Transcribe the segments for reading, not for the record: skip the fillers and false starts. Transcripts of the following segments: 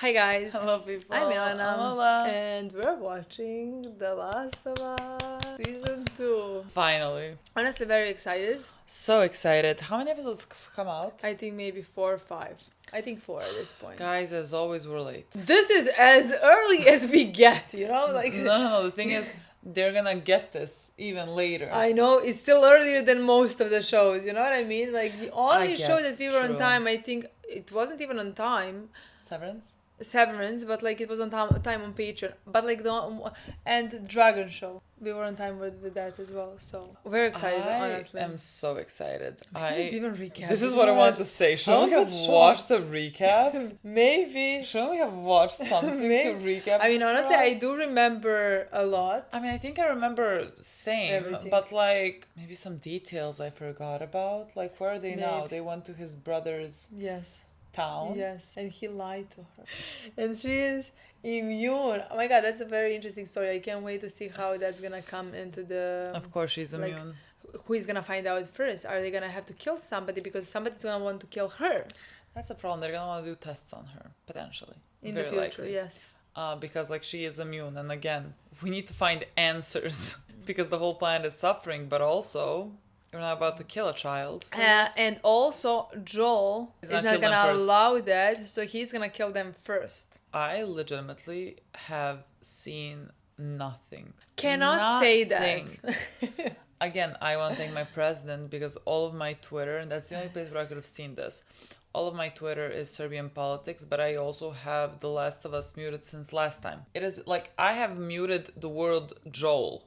Hi guys. Hello people. I'm Milena. I'm Lola. And we're watching The Last of Us Season 2. Finally. Honestly, very excited. So excited. How many episodes come out? I think maybe 4 or 5. I think 4 at this point. Guys, as always, we're late. This is as early as we get, you know? Like No. The thing is, they're gonna get this even later. I know, it's still earlier than most of the shows, you know what I mean? Like the only show guess, that we were on true. time, I think it wasn't even on time. Severance, but like it was on time on Patreon. But like and Dragon Show, we were on time with that as well. So we're excited, honestly. I am so excited. We didn't even recap. This is what I wanted to say. Shouldn't we have watched the recap? Maybe. Shouldn't we have watched something to recap? I mean, this for honestly, I us? do remember a lot. I mean, I think I remember same, Everything. but like maybe some details I forgot about. Like, where are they now? Maybe. They went to his brother's Yes. town. Yes, and he lied to her. And she is immune. Oh my god, that's a very interesting story. I can't wait to see how that's gonna come into the... Of course, she's immune. Who is gonna find out first? Are they gonna have to kill somebody because somebody's gonna want to kill her? That's the problem. They're gonna want to do tests on her potentially. In Very the future, likely. yes. Because like she is immune, and again, we need to find answers because the whole planet is suffering, but also you're not about to kill a child. And also, Joel is not kill them gonna first. allow that, so he's gonna kill them first. I legitimately have seen nothing. Cannot say that. Again, I want to thank my president because all of my Twitter, and that's the only place where I could have seen this. All of my Twitter is Serbian politics, but I also have The Last of Us muted since last time. It is like I have muted the word Joel.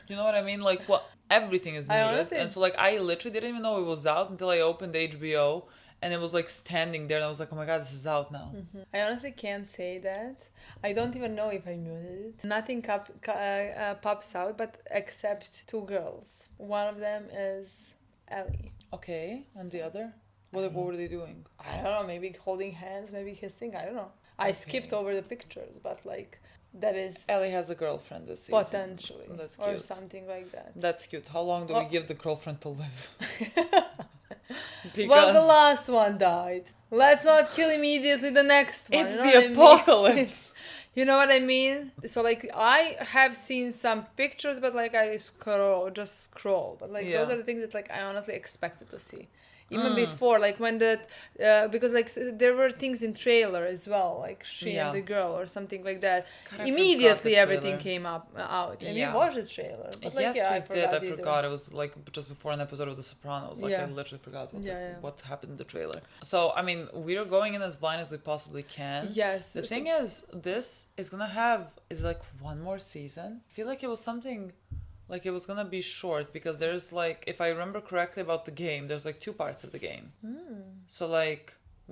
You know what I mean? Like what? Everything is muted. honestly- And so like I literally didn't even know it was out until I opened HBO and it was like standing there and I was like, oh my god, this is out now. I honestly can't say that. I don't even know if I muted it. Nothing pops out, but except 2 girls. One of them is Ellie. Okay, and the other? What were they doing? I don't know, maybe holding hands, maybe kissing, I don't know. I skipped over the pictures, but like, that is Ellie has a girlfriend this season. potentially. That's or cute. something like that. That's cute. How long do we give the girlfriend to live? Well, the last one died. Let's not kill immediately the next one. It's you know the what I mean? apocalypse. You know what I mean? So like I have seen some pictures, but like I just scroll. But like those Yeah. are the things that like I honestly expected to see. Even before, like when because like there were things in trailer as well, like she Yeah. and the girl or something like that. God, I Immediately forgot the everything trailer. came out, and Yeah. we watched the trailer. But, like, Yes, yeah, we did. I either. forgot. It was like just before an episode of The Sopranos. Like I Yeah. literally forgot Yeah. what happened in the trailer. So I mean, we're going in as blind as we possibly can. Yes. The thing is, this is gonna have like one more season. I feel like it was something. Like it was gonna be short because there's like, if I remember correctly about the game, there's like 2 parts of the game. So like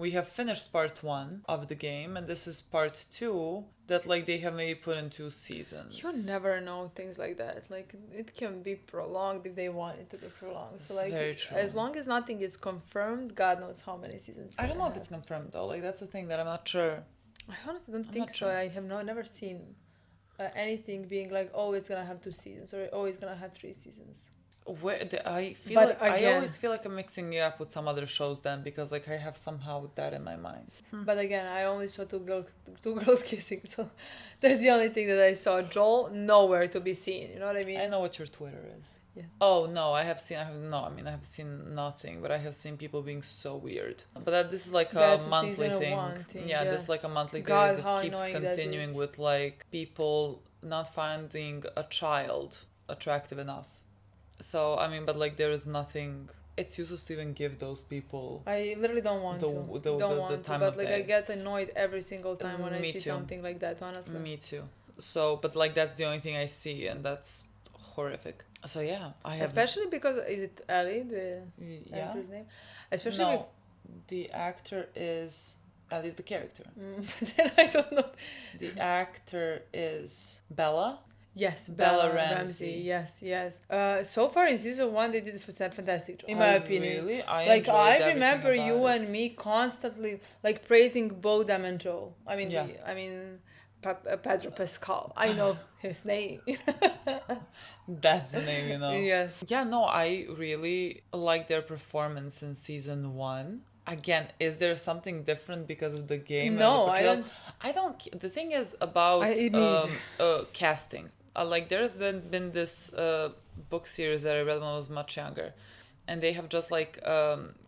we have finished part 1 of the game and this is part 2 that like they have maybe put in 2 seasons. You never know things like that. Like it can be prolonged if they want it to be prolonged. So It's like very true. as long as nothing is confirmed, God knows how many seasons. I don't know if it's. it's confirmed though. Like that's the thing that I'm not sure. I honestly don't I'm think not so. sure. I have never seen anything being like, oh, it's gonna have 2 seasons or oh, it's gonna have 3 seasons. I feel But like I again- always feel like I'm mixing it up with some other shows then because like I have somehow that in my mind. But again, I only saw two girls kissing, so that's the only thing that I saw. Joel nowhere to be seen. You know what I mean? I know what your Twitter is. Yeah. Oh no, I have seen nothing, but I have seen people being so weird. But this is like That's a a monthly season thing. 1 thing, Yeah, this is yes. like a monthly God, thing how that keeps annoying that continuing is. with like people not finding a child attractive enough. So I mean, but like there is nothing. It's useless to even give those people. I literally don't want The- to. the- don't the want time to. But of like day. I get annoyed every single time when I Me see too. something like that. Honestly. Me too. So, but like that's the only thing I see, and that's horrific. So yeah, I have. Especially because is it Ellie the Yeah. actor's name? Especially No, the actor is. Ellie's the character. then I don't know. The actor is Bella. Yes, Bella Bella Ramsey. Ramsey. Yes. So far in season 1, they did a fantastic job, in my opinion. Really? I Like enjoyed I everything remember about you it. and me constantly like praising both them and Joel. I mean, Yeah. Pedro Pascal. I know his name. That's the name, you know. Yes. Yeah, no, I really like their performance in season 1. Again, is there something different because of the game? No, and the portrayal? I don't. The thing is about casting. Like there's been this book series that I read when I was much younger, and they have just like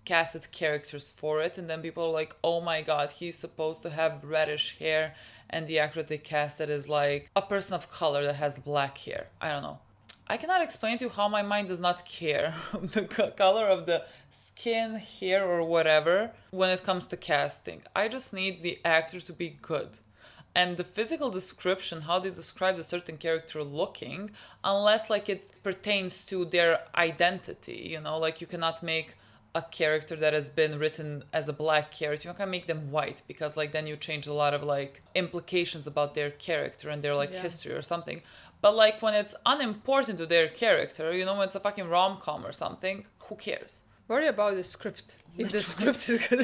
casted characters for it, and then people are like, oh my god, he's supposed to have reddish hair, and the actor they casted is like a person of color that has black hair. I don't know. I cannot explain to you how my mind does not care the color of the skin, hair, or whatever when it comes to casting. I just need the actor to be good. And the physical description, how they describe a certain character looking, unless like it pertains to their identity, you know, like you cannot make a character that has been written as a black character, you can make them white, because like then you change a lot of like implications about their character and their like history or something. But like when it's unimportant to their character, you know, when it's a fucking rom-com or something, who cares? Worry about the script. If the script is good.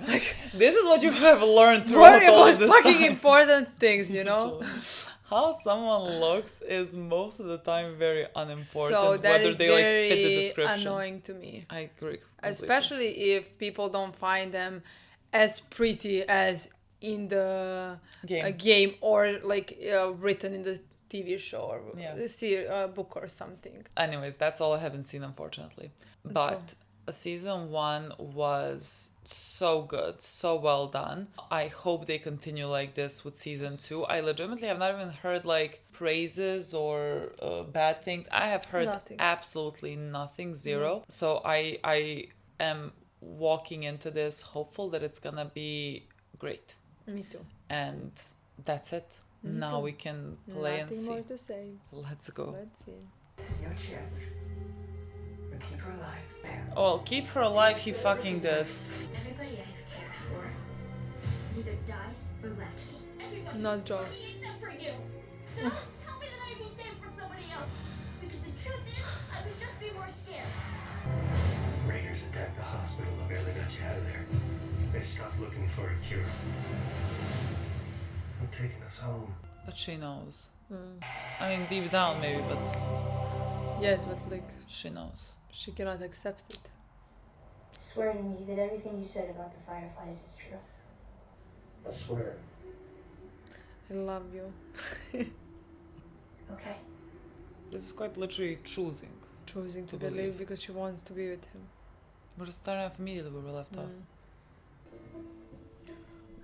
Like, this is what you have learned through worry all about this fucking time. important things, you know? How someone looks is most of the time very unimportant, So that whether is they very like fit the description. annoying to me. I agree. Completely. Especially if people don't find them as pretty as in the game or like written in the TV show or book or something. Anyways, that's all I haven't seen, unfortunately. But season 1 was so good, so well done. I hope they continue like this with season 2. I legitimately have not even heard like praises or bad things. I have heard absolutely nothing, zero. So I am walking into this hopeful that it's gonna be great. Me too. And that's it. Now we can play and see. Nothing more to say. Let's go. Let's see. This is your chance. But keep her alive. There. Oh, keep her alive, he fucking did. Everybody I've cared for has either died or left me. Everybody. Not Joe. Except for you. So don't tell me that I'd be safe from somebody else. Because the truth is, I would just be more scared. Raiders attacked the hospital and barely got you out of there. They stopped looking for a cure. They're taking us home. But she knows. I mean, deep down maybe, but Yes, but like she knows. she cannot accept it. Swear to me that everything you said about the fireflies is true. I swear. I love you. Okay. This is quite literally choosing. Choosing to To believe believe. because she wants to be with him. We're starting off immediately where we left off.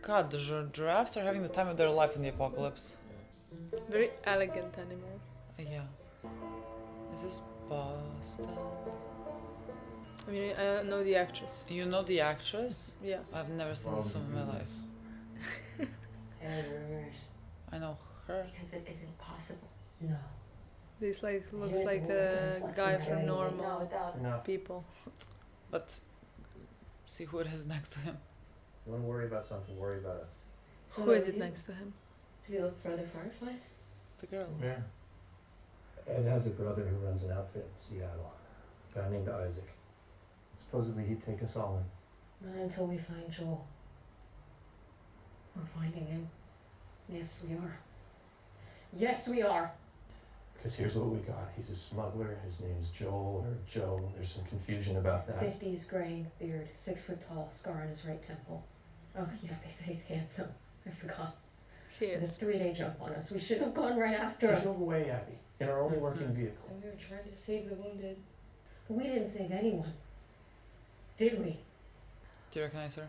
God, the giraffes are having the time of their life in the apocalypse. Very elegant animals. Yeah. Is this Boston? I mean, I know the actress. You know the actress? Yeah. I've never seen this woman in my life. And rumors. I know her. Because it isn't possible. No. This like looks like a guy from Normal No. People. But see who it is next to him. You want to worry about something, worry about us. Who is it next to him? Do you look for other fireflies? The girl. Yeah. Ed has a brother who runs an outfit in Seattle. A guy named Isaac. Supposedly he'd take us all in. Not until we find Joel. We're finding him. Yes, we are. Yes, we are. Because here's what we got. He's a smuggler. His name's Joel or Joe. There's some confusion about that. 50s, gray, beard, 6 foot tall, scar on his right temple. Oh yeah, they say he's handsome. I forgot. He The is. 3-day jump on us. We should have gone right after There's him. no way, Abby. In our only working vehicle. And we were trying to save the wounded. We didn't save anyone. Did we? Do you recognize her?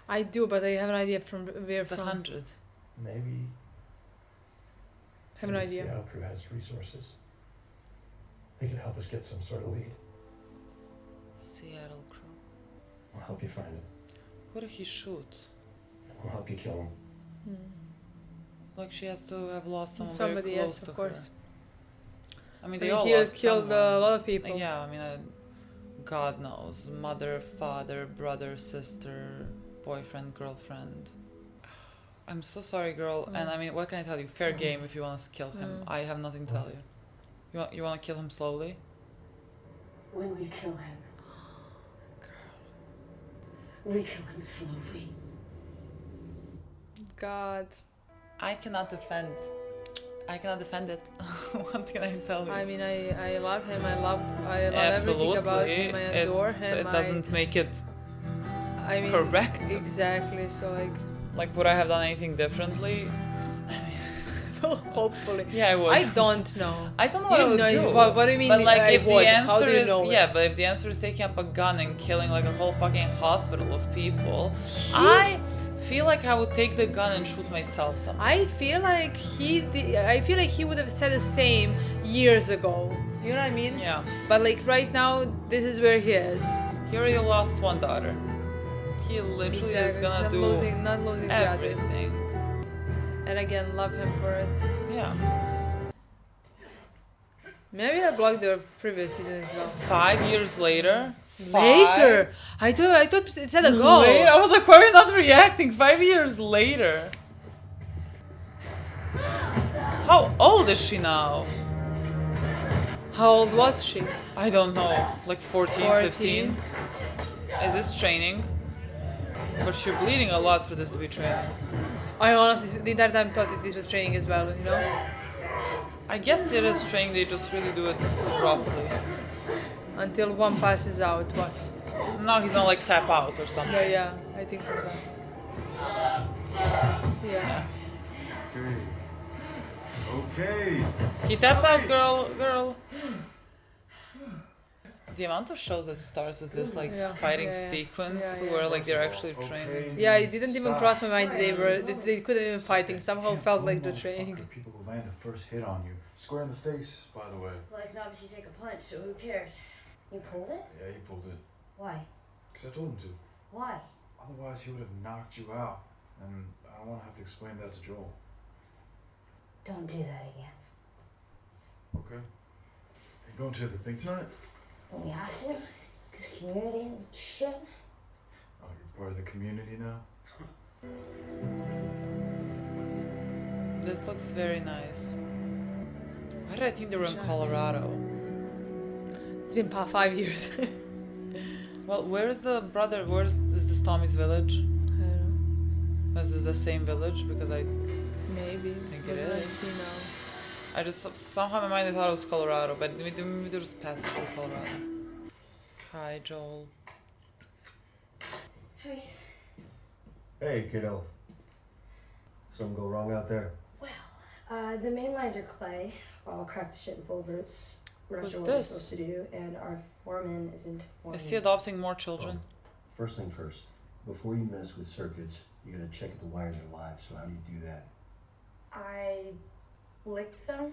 I do, but I have an idea from where The from. 100. Maybe. Have no the idea. Seattle crew has resources. They could help us get some sort of lead. Seattle crew. We'll help you find him. Who did he shoot? We'll help you kill him. Like she has to have lost someone Somebody, very close yes, to of course. her. I mean, I they mean, all he lost killed someone. a lot of people. Yeah, I mean, God knows. Mother, father, brother, sister, boyfriend, girlfriend. I'm so sorry, girl. And I mean, what can I tell you? Fair game if you want to kill him. I have nothing to tell you. You want to kill him slowly? When we kill him. We kill him slowly. God. I cannot defend it. What can I tell you? I mean, I love him. I love everything Absolutely. about him. I adore him. It doesn't make it I mean, correct. Exactly. So like, Like, would I have done anything differently? hopefully. Yeah, I would. I don't know. I don't know what I would do. What do you mean? But like, I if would? the answer How do you is know yeah, it? but if the answer is taking up a gun and killing like a whole fucking hospital of people, I feel like I would take the gun and shoot myself someday. I feel like he would have said the same years ago. You know what I mean? Yeah. But like right now, this is where he is. He already lost one daughter. He literally is gonna not do losing the other. everything. And again, love him for it. Yeah. Maybe I blocked the previous season as well. 5 years later. Later, I thought it said ago. Later? I was like, why are you not reacting? 5 years later. How old is she now? How old was she? I don't know. Like 14, 15? Is this training? But you're bleeding a lot for this to be training. I honestly, the entire time thought that this was training as well, you know? I guess it is training, they just really do it roughly. Until one passes out, what? Now he's gonna like tap out or something. Yeah, I think so. Yeah. Okay. He tapped out, girl. The amount of shows that start with this like fighting sequence where like they're actually training. Yeah, it didn't even cross my mind that they could have been fighting. Somehow felt like the training. People who land the first hit on you. Square in the face, by the way. Well, I can obviously take a punch, so who cares? You pulled it? Yeah, he pulled it. Why? Because I told him to. Why? Otherwise, he would have knocked you out. And I don't want to have to explain that to Joel. Don't do that again. Okay. You going to the thing tonight? Don't we have to? Because community and shit. Oh, you're part of the community now? This looks very nice. Why did I think they were in Colorado? It's been 5 years. Well, where is the brother? Is this Tommy's village? I don't know. Is this the same village? Because I Maybe. think it Let's is. see now. I just somehow in my mind I thought it was Colorado, but maybe they're just passing through Colorado. Hi, Joel. Hey. Hey, kiddo. Something go wrong out there? Well, the main lines are clay. I'll crack the shit in full roots. We're not Who's sure what we're this? supposed to do, and our foreman is into forming. Is he adopting more children? First thing first. Before you mess with circuits, you gotta check if the wires are live. So how do you do that? I licked them.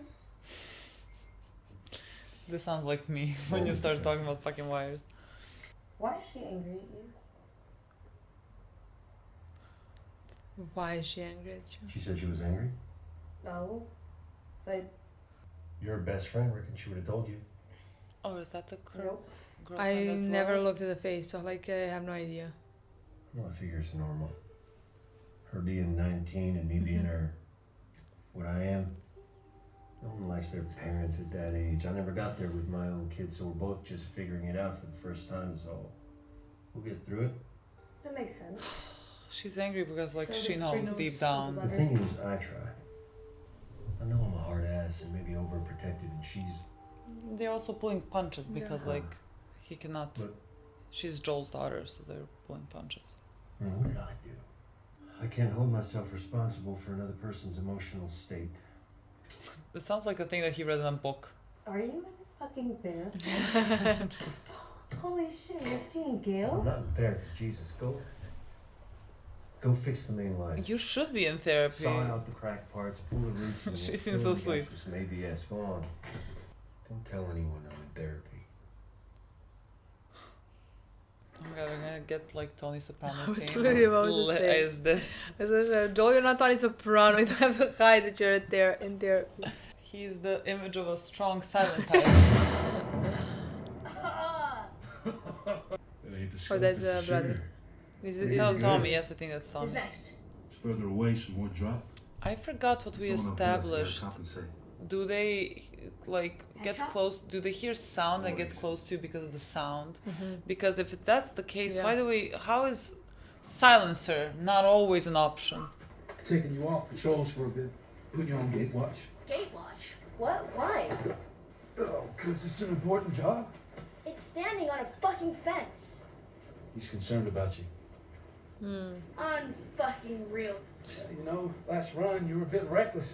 This sounds like me when you start talking about fucking wires. Why is she angry at you? Why is she angry at you? She said she was angry? No, but You're her best friend. Reckon she would have told you. Oh, is that the nope. girlfriend I as never well? looked at the face, so like I have no idea. Well, I figure it's normal. Her being 19 and me being her, what I am. No one likes their parents at that age. I never got there with my own kids, so we're both just figuring it out for the first time, so we'll get through it. That makes sense. She's angry because like So she the knows string deep knows down. The thing is, I try. I know I'm a hard ass and maybe overprotective, and she's... They're also pulling punches because Yeah. like he cannot. But- She's Joel's daughter, so they're pulling punches. I mean, what did I do? I can't hold myself responsible for another person's emotional state. It sounds like a thing that he read in a book. Are you in fucking therapy? Holy shit, you're seeing I'm Gail? not in therapy. Jesus, go fix the main line. You should be in therapy. Saw out the crack parts, pull the roots. And She we'll seems fill so the gaps sweet. with some ABS. Go on. Don't tell anyone I'm in therapy. Oh my god, we're gonna get like Tony Soprano I was scene. literally about to Lit say. is this? Joel, you're not Tony Soprano. You don't have to hide that you're there in therapy. He's the image of a strong silent type. Oh, that's brother. Tell Tommy, yes, I think that's Who's Tommy. next? Further away, some more drop. I forgot what we established. Do they like get Headshot? close? Do they hear sound and get close to you because of the sound? Because if that's the case, why do we? How is silencer not always an option? Taking you off patrols for a bit, putting you on gate watch. Gate watch. What? Why? Oh, because it's an important job. It's standing on a fucking fence. He's concerned about you. Unfucking real. You know, last run, you were a bit reckless.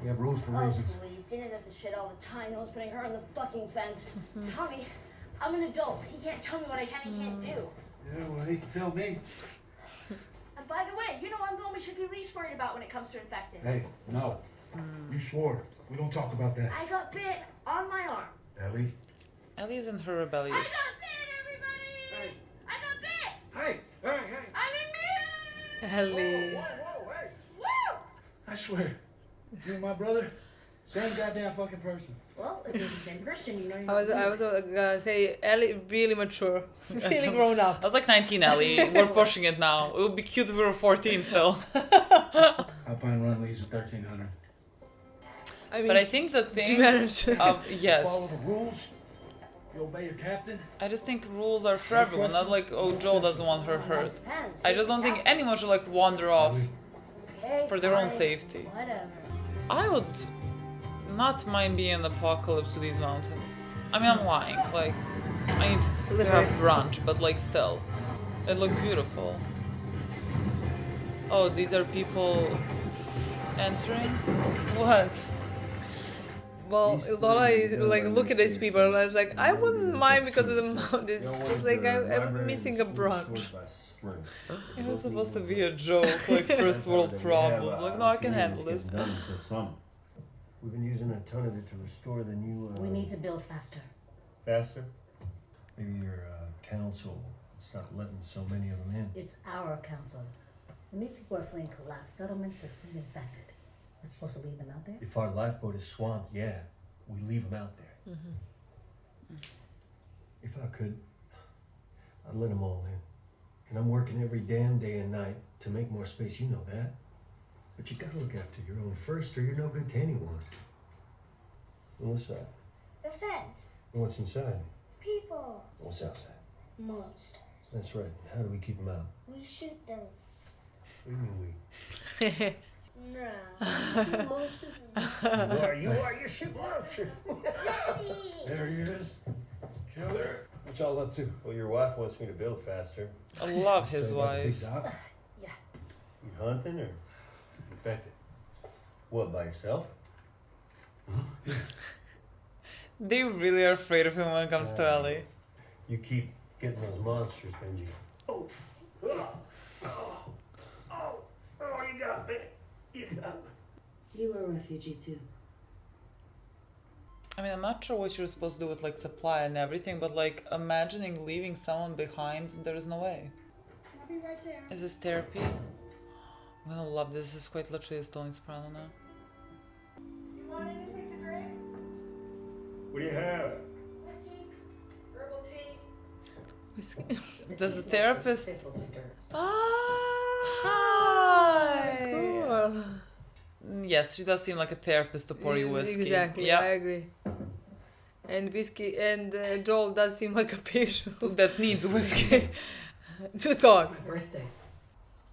We have rules for reasons. Oh, please. Dina does this shit all the time. No one's putting her on the fucking fence. Tommy, I'm an adult. He can't tell me what I can and can't do. Yeah, well, he can tell me. And by the way, you know I'm the one we should be least worried about when it comes to infected. Hey, no. You swore. We don't talk about that. I got bit on my arm. Ellie? Ellie isn't her I rebellious. got bit, everybody! Hey. I got bit! Hey! Hey! I'm immune! Ellie. Whoa, hey! Woo! I swear, you and my brother, same goddamn fucking person. Well, if it's the same person, you know you're I was gonna say Ellie really mature, really grown up. I was like 19, Ellie. We're pushing it now. It would be cute if we were 14 still. Alpine Run leaves at 1300. I mean, But I think the she thing... managed. Follow yes. the rules. You obey your captain. I just think rules are for everyone. Not like, oh, Joel doesn't want her hurt. Depends. I just don't think anyone should like wander off Okay, for their own fine. safety. Whatever. I would not mind being an apocalypse to these mountains. I mean, I'm lying. Like, I need to have brunch, but like still. It looks beautiful. Oh, these are people entering? What? Well, Lola is like, look at these people, and I was like, I wouldn't mind because of the mountains. Just like I'm missing a brunch. It was supposed to be a joke, like first world problem. Like, no, I can handle this. We've been using a ton of it to restore the new. We need to build faster. Faster? Maybe your council will stop letting so many of them in. It's our council. When these people are fleeing collapsed settlements, they're fleeing infected. We're supposed to leave them out there? If our lifeboat is swamped, yeah, we leave them out there. If I could, I'd let them all in. And I'm working every damn day and night to make more space, you know that. But you gotta look after your own first or you're no good to anyone. And what's that? The fence. And what's inside? People. What's outside? Monsters. That's right. How do we keep them out? We shoot them. What do you mean we? No. Monsters. You are, you shoot monsters. Daddy. There he is. Killer. What y'all up to? Well, your wife wants me to build faster. I love his Say about the wife. Big Doc? You hunting or Infected. what, by yourself? They really are afraid of him when it comes to Ellie. You keep getting those monsters, Benji. Oh, you got me. You got me. You were a refugee too. I mean, I'm not sure what you're supposed to do with like supply and everything, but like imagining leaving someone behind, there is no way. I'll be right there. Is this therapy? I'm gonna love this. This is quite literally a Tony Soprano now. You want anything to drink? What do you have? Whiskey? Herbal tea? Does the therapist... Thistles and dirt. Hi! Cool. Yes, she does seem like a therapist to pour you whiskey. Exactly, Yeah. I agree. And whiskey, and Joel does seem like a patient That needs whiskey. to talk. My birthday.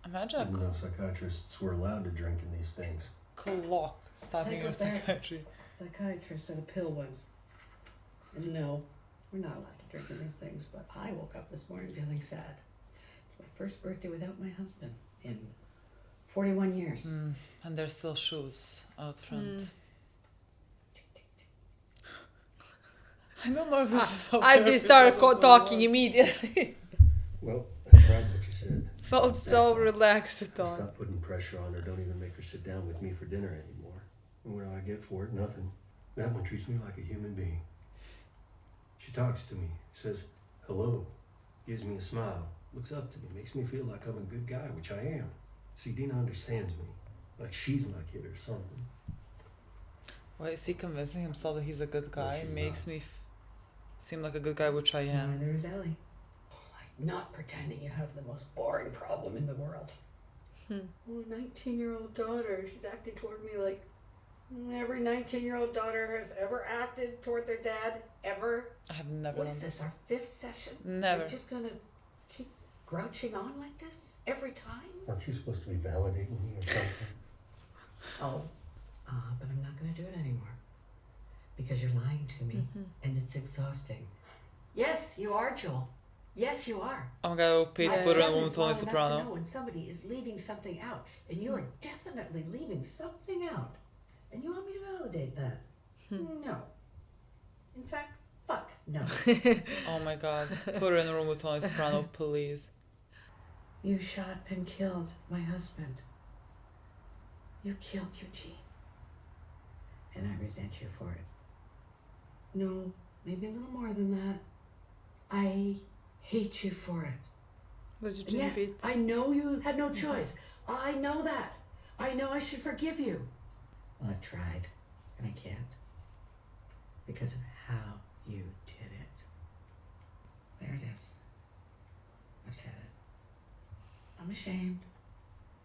Imagine No psychiatrists were allowed to drink in these things. a clock stopping your psychiatry. Psychiatrist said a pill once. And no, we're not allowed to drink in these things, but I woke up this morning feeling sad. It's my first birthday without my husband in 41 years. And there's still shoes out front. I don't know if this is how I'd be therapists start are so talking long. immediately. Well, I tried what you said. Felt so relaxed to talk. Stop putting pressure on her. Don't even make her sit down with me for dinner anymore. And what do I get for it? Nothing. That one treats me like a human being. She talks to me, says hello, gives me a smile, looks up to me, makes me feel like I'm a good guy, which I am. See, Dina understands me, like she's my kid or something. Why is he convincing himself that he's a good guy? she's Makes me seem like a good guy, which I am. Neither is Ellie. Like not pretending you have the most boring problem in the world. Well, a 19-year-old daughter, she's acting toward me like every 19-year-old daughter has ever acted toward their dad, ever. I have never What done is this, our 5th session? Never. You're just gonna keep grouching on like this every time? Aren't you supposed to be validating me or something? Oh, but I'm not gonna do it anymore. Because you're lying to me, and it's exhausting. Yes, you are, Joel. Yes, you are. Oh my god, I will pay to I've put her in done a woman this Tony long enough to know Soprano. when somebody is leaving something out, and you are definitely leaving something out. And you want me to validate that? No. In fact, fuck no. Oh my god, put her in a room with Tony Soprano, please. You shot and killed my husband. You killed Eugene. And I resent you for it. No, maybe a little more than that. I hate you for it. Was Eugene Yes, beat? I know you had no choice. I know that. I know I should forgive you. Well, I've tried, and I can't. Because of how you did it. There it is. I've said it. I'm ashamed,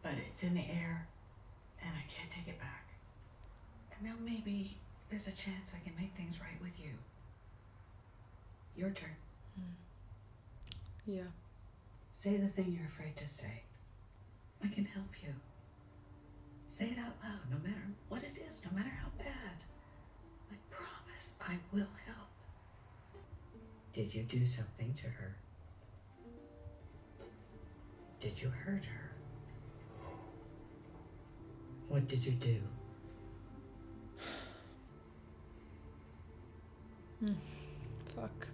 but it's in the air, and I can't take it back. And now maybe there's a chance I can make things right with you. Your turn. Yeah. Say the thing you're afraid to say. I can help you. Say it out loud, no matter what it is, no matter how bad. I promise I will help. Did you do something to her? Did you hurt her? What did you do? Fuck.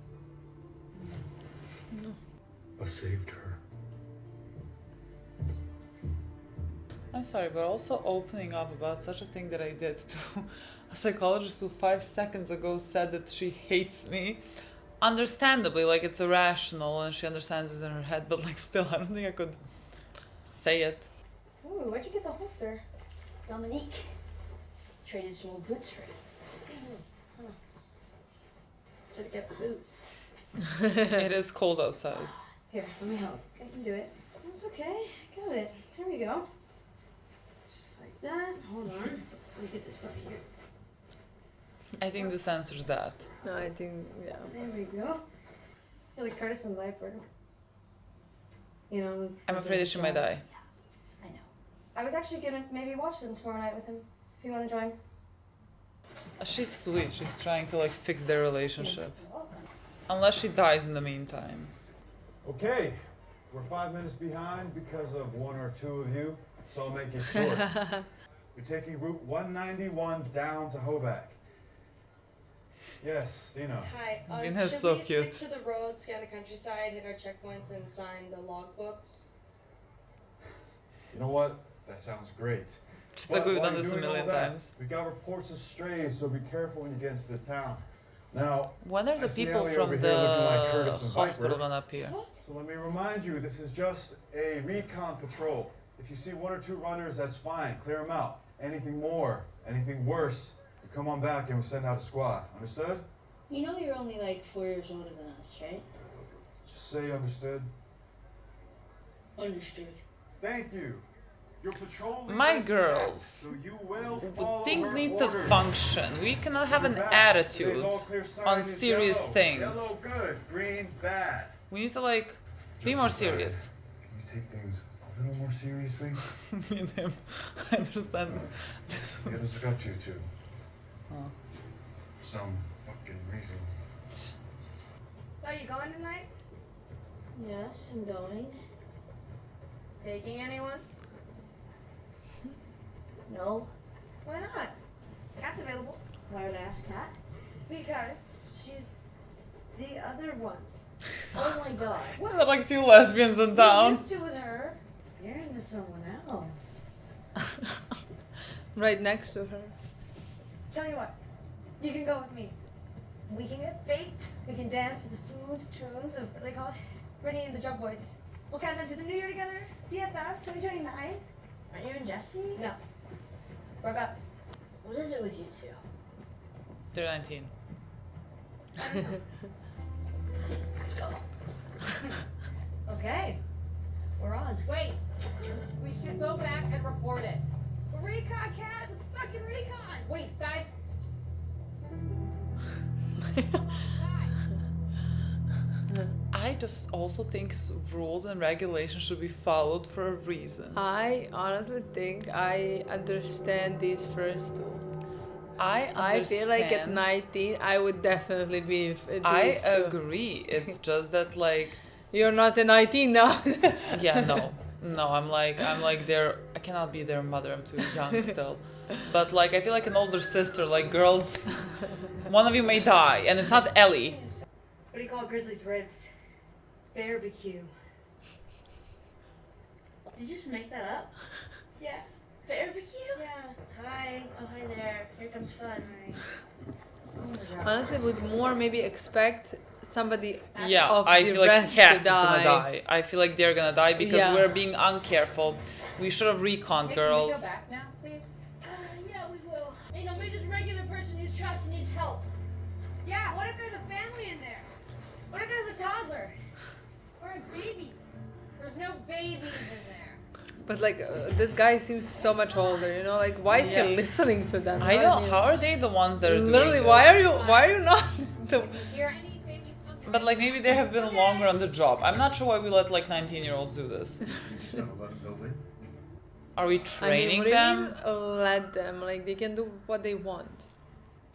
No. I saved her. I'm sorry, but also opening up about such a thing that I did to a psychologist who 5 seconds ago said that she hates me. Understandably, like it's irrational and she understands it in her head, but like still, I don't think I could say it. Ooh, where'd you get the holster? Dominique. Traded some old boots for it. Should get boots. It is cold outside. Here, let me help. I can do it. It's okay. I got it. Here we go. Just like that. Hold on. Let me get this right here. I think this answers that. No, I think, yeah. There we go. You're like Curtis and Viper. You know. I'm afraid that she might die. I know. I was actually gonna maybe watch them tomorrow night with him. If you want to join. She's sweet. She's trying to like fix their relationship. Unless she dies in the meantime. Okay, we're 5 minutes behind because of one or two of you, so I'll make it short. We're taking Route 191 down to Hoback. Yes, Dino. Hi. Dina's should so we cute. stick to the road, scan the countryside, hit our checkpoints, and sign the logbooks? You know what? That sounds great. She's like, we've while done you're this a doing all million that, times. We got reports of strays, so be careful when you get into the town. Now, When are I the see people Ellie from over here looking like the Curtis and hospital Viper. gonna appear? So let me remind you, this is just a recon patrol. If you see one or two runners, that's fine. Clear them out. Anything more, anything worse, you come on back and we'll send out a squad. Understood? You know you're only like 4 years older than us, right? Just say understood. Understood. Thank you. Your patrol leader My is girls, back, so you will follow things her need to orders. function. We cannot have You're an back. attitude Today's all clear sign on is serious yellow. things. Yellow good, green bad. We need to like be more serious. Can you take things a little more seriously? Me and him. I understand. The others got you too. Oh. For some fucking reason. So you going tonight? Yes, I'm going. Taking anyone? No. Why not? Kat's available. Why would I ask Kat? Because she's the other one. Oh my god. What are like 2 lesbians in You're town? used to with her. You're into someone else. Right next to her. Tell you what, you can go with me. We can get baked. We can dance to the smooth tunes of, what are they called? Brittany and the Drug Boys. We'll count down to the new year together. BFFs, 2029. Aren't you and Jesse? No. Broke up. What is it with you two? They're 19. Let's go. Okay. We're on. Wait. We should go back and report it. Recon, Cat. Let's fucking recon. Wait, guys. I just also think rules and regulations should be followed for a reason. I honestly think I understand these first two. I understand. I feel like at 19 I would definitely be these I two. agree. It's just that like You're not a 19 now. Yeah, no, I'm like their. I cannot be their mother. I'm too young still. But like, I feel like an older sister. Like, girls, one of you may die, and it's not Ellie. What do you call grizzly's ribs? Barbecue. Did you just make that up? Yeah. Barbecue? Yeah. Hi. Oh, hi there. Here comes fun. Hi. Oh my god. Honestly, would more maybe expect somebody Yeah, of I the feel like rest Cat to is gonna die. die. I feel like they're gonna die because Yeah. we're being uncareful. We should have reconned, Hey, girls. Can we go back now, please? Yeah, we will. Hey, no, maybe this regular person who's trapped needs help. Yeah, what if there's a family in there? What if there's a toddler? Or a baby? There's no babies in there. But like, this guy seems so much older, you know? Like, why is Yeah. he listening to them? I You know. mean? How are they the ones that are Literally, doing why this? are you not? The, If you hear anything, you come But like, maybe they have been longer on the job. I'm not sure why we let like 19-year-olds do this. Just not allowed to go with. Are we I mean, training what do you them? mean, let them. Like, they can do what they want.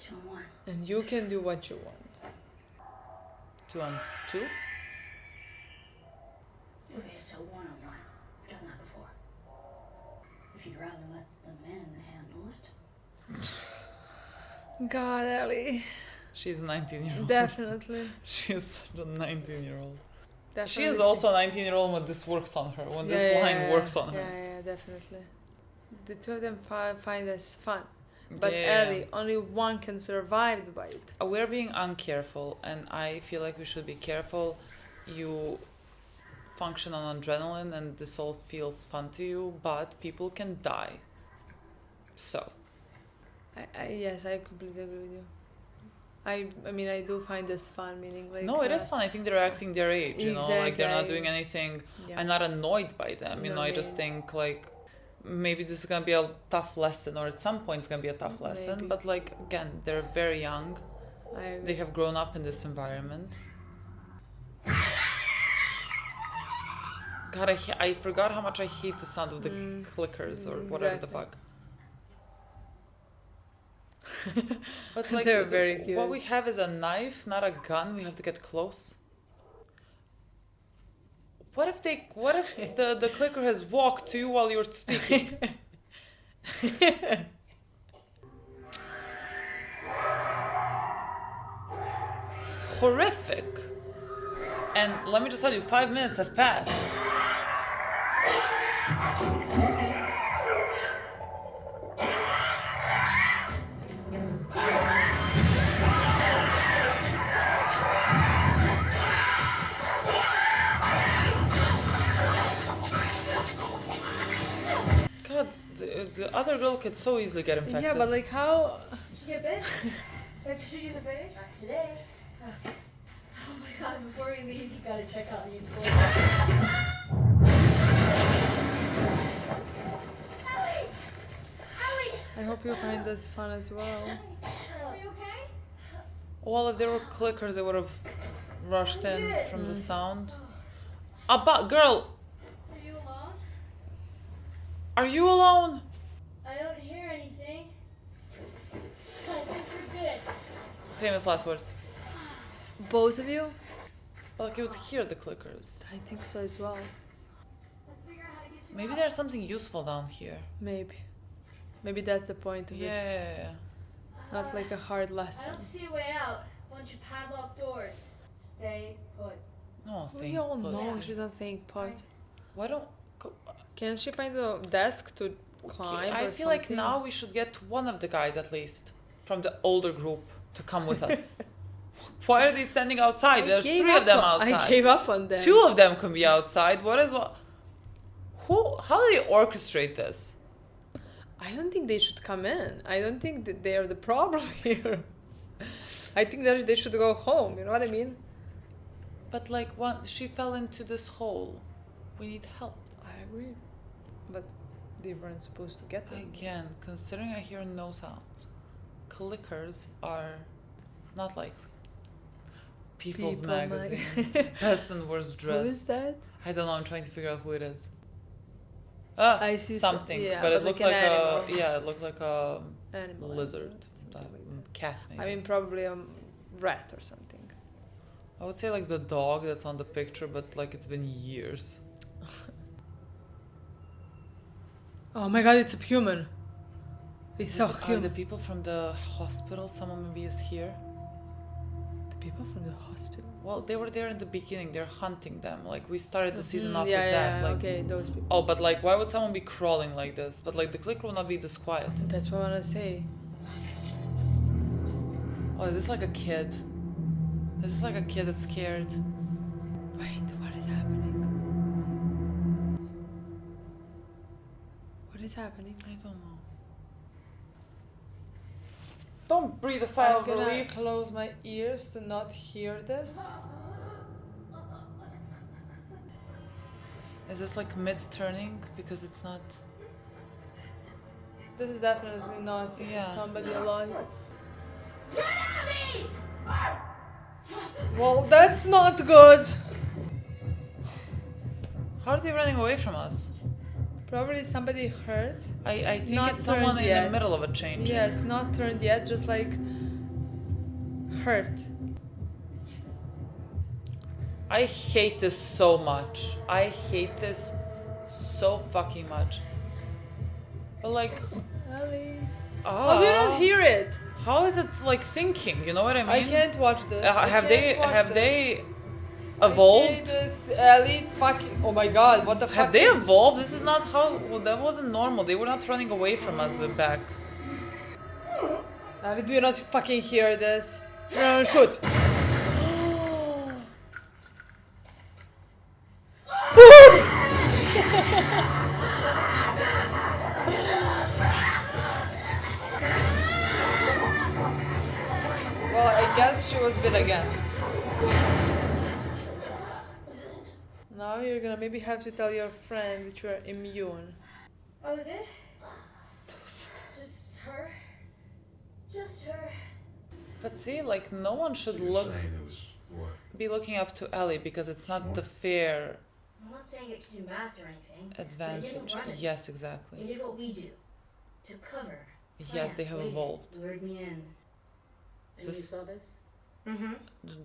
2-on-1. And you can do what you want. 2-on-2? Okay, so 1-on-1. I've done that before. If you'd rather let the men handle it. God, Ellie. She's a 19-year-old. Definitely. She is such a 19-year-old. Definitely. She is also a 19-year-old when this works on her. When this line works on her. Yeah, definitely. The two of them find this fun. But Yeah. Ellie, only one can survive the bite. We're being uncareful, and I feel like we should be careful. You function on adrenaline, and this all feels fun to you, but people can die. So, Yes, I completely agree with you. I mean, I do find this fun, meaning like... no, it is fun. I think they're acting their age, you know? Like, they're not Exactly. doing anything. Yeah. I'm not annoyed by them, you No, know? I me just neither. think, like, maybe this is gonna be a tough lesson, or at some point it's gonna be a tough lesson. Maybe. But, like, again, they're very young. I agree. They have grown up in this environment. God, I forgot how much I hate the sound of the clickers or whatever the exactly. fuck. But like, They're very cute. what we have is a knife, not a gun. We have to get close. What if the clicker has walked to you while you're speaking? It's horrific. And let me just tell you, 5 minutes have passed. God, the other girl could so easily get infected. Yeah, but like how... Did you get bit? Did I shoot you in the face? Not today. Oh my god, before we leave, you gotta check out the employee. Ellie! Ellie! I hope you find this fun as well. Are you okay? Well, if there were clickers, they would have rushed in Good. from the sound. Girl, Are you alone? are you alone? I don't hear anything. I think we're good. Famous last words. Both of you? Like you would hear the clickers. I think so as well. Let's figure out how to get you Maybe out. there's something useful down here. Maybe. Maybe that's the point of this. Yeah. Not like a hard I lesson. don't see a way out. Once you padlock doors. Stay put. No, We all put. know she's not staying put. Why don't? Go, Can she find a desk to climb I or feel like something? now we should get one of the guys at least from the older group to come with us. Why are they standing outside? There's gave 3 of up them on- outside. I gave up on them. 2 of them can be outside. What is what? Who? How do they orchestrate this? I don't think they should come in. I don't think that they are the problem here. I think that they should go home. You know what I mean? But like, she fell into this hole. We need help. I agree. But they weren't supposed to get them. Again, considering I hear no sounds, clickers are not like People's People Magazine. Best and worst Who dressed. is that? I don't know. I'm trying to figure out who it is. I see something, yeah, but it like looked an like animal. it looked like a Animal. lizard, Something like that. cat maybe. I mean, probably a rat or something. I would say like the dog that's on the picture, but like it's been years. Oh my god, it's a human. It's so Are human. the people from the hospital? Someone maybe is here. The people from the hospital? Well, they were there in the beginning. They're hunting them. Like we started the season off yeah, with yeah, that. Like, okay, those people. oh, but like, why would someone be crawling like this? But like, the clicker will not be this quiet. That's what I wanna say. Oh, is this like a kid? Is this like a kid that's scared? Wait, what is happening? What is happening? I don't know. Don't breathe a sigh I'm of gonna relief. close my ears to not hear this. Is this like mid-turning? Because it's not... This is definitely not somebody alive. Well, that's not good. How are they running away from us? Probably somebody hurt. I think Not it's someone turned in the yet. middle of a change. Yes, not turned yet, just like hurt. I hate this so much. I hate this so fucking much. But like... Ellie. How do you not hear it? How is it like thinking? You know what I mean? I can't watch this. Have they evolved? Ellie, fucking. Oh my god, what the fuck? Have they evolved? This is not how. Well, that wasn't normal. They were not running away from us, but back. Ellie, do you not fucking hear this? Turn around and shoot. Well, I guess she was bit again. Now you're gonna maybe have to tell your friend that you are immune. Oh, is it? Just her? Just her? But see, like no one should be looking up to Ellie because it's not the fair I'm not saying it can do math or anything. advantage. They didn't run it. Yes, exactly. They did what we do. To cover. Yes, they have evolved. Lured me in. And you This- saw this? Mm-hmm.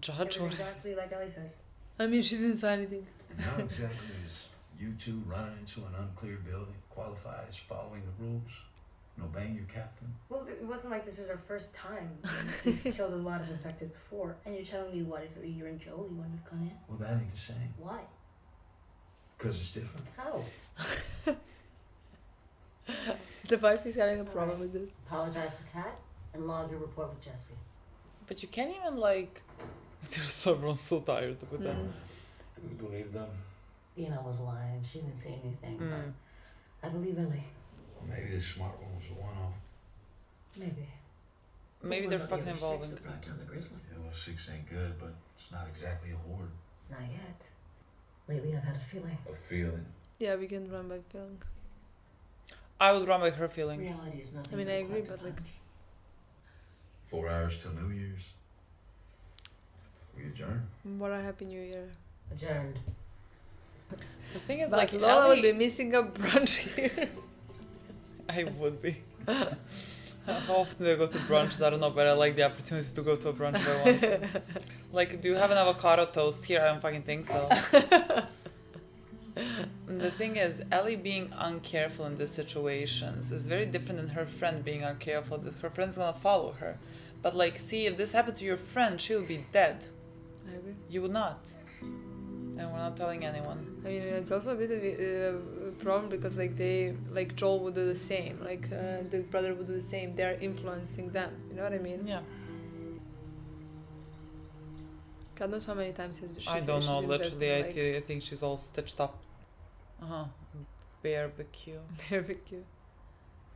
Judge, It was what is exactly like Ellie says. I mean, she didn't say anything. How exactly is you two running into an uncleared building qualify as following the rules and obeying your captain? Well, it wasn't like this was our first time. We've killed a lot of infected before. And you're telling me what, if it were you and Joel, you wouldn't have gone in? Well, that ain't the same. Why? Because it's different. How? The wife is having a problem with this. Apologize to Kat and log your report with Jesse. But you can't even like. Everyone's so tired with that. Do we believe them? Dina was lying. She didn't say anything. Mm. But I believe Ellie. Or maybe this smart one was a one-off. Maybe. Maybe they're fucking involved. Yeah, well, 6 ain't good, but it's not exactly a horde. Not yet. Lately, I've had a feeling. A feeling. Yeah, we can run by feeling. I would run by her feeling. Reality is nothing. I mean, I agree, but like. 4 hours till New Year's. We adjourn. What a happy new year. Adjourned. The thing is, But like, Lola Ellie, would be missing a brunch here. I would be. How often do I go to brunches? I don't know, but I like the opportunity to go to a brunch if I want to. Like, do you have an avocado toast here? I don't fucking think so. And the thing is, Ellie being uncareful in these situations is very different than her friend being uncareful. That her friend's gonna follow her. But like, see, if this happened to your friend, she would be dead. I agree. You would not. And we're not telling anyone. I mean, it's also a bit of a problem because like like Joel would do the same, like the brother would do the same. They're influencing them. You know what I mean? Yeah. God knows how many times she's I don't know. been Literally, like, I think she's all stitched up. Barbecue. barbecue.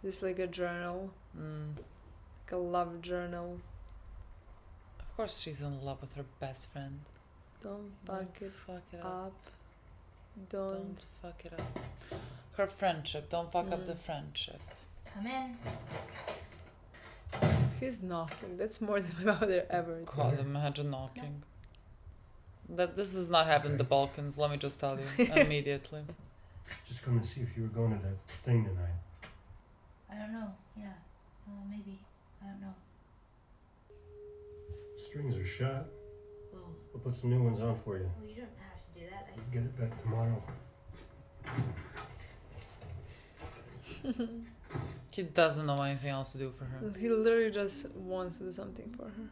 This is like a journal, like a love journal. Of course, she's in love with her best friend. Don't fuck it up. up. Don't fuck it up. Her friendship. Don't fuck up the friendship. Come in. He's knocking. That's more than my mother ever did. God, imagine knocking. That this does not happen in the Balkans. Let me just tell you immediately. Just come and see if you were going to that thing tonight. I don't know. Yeah. Maybe. I don't know. Strings are shot. Well, put some new ones on for you. Well, you don't have to do that. Get it back tomorrow. He doesn't know anything else to do for her. He literally just wants to do something for her.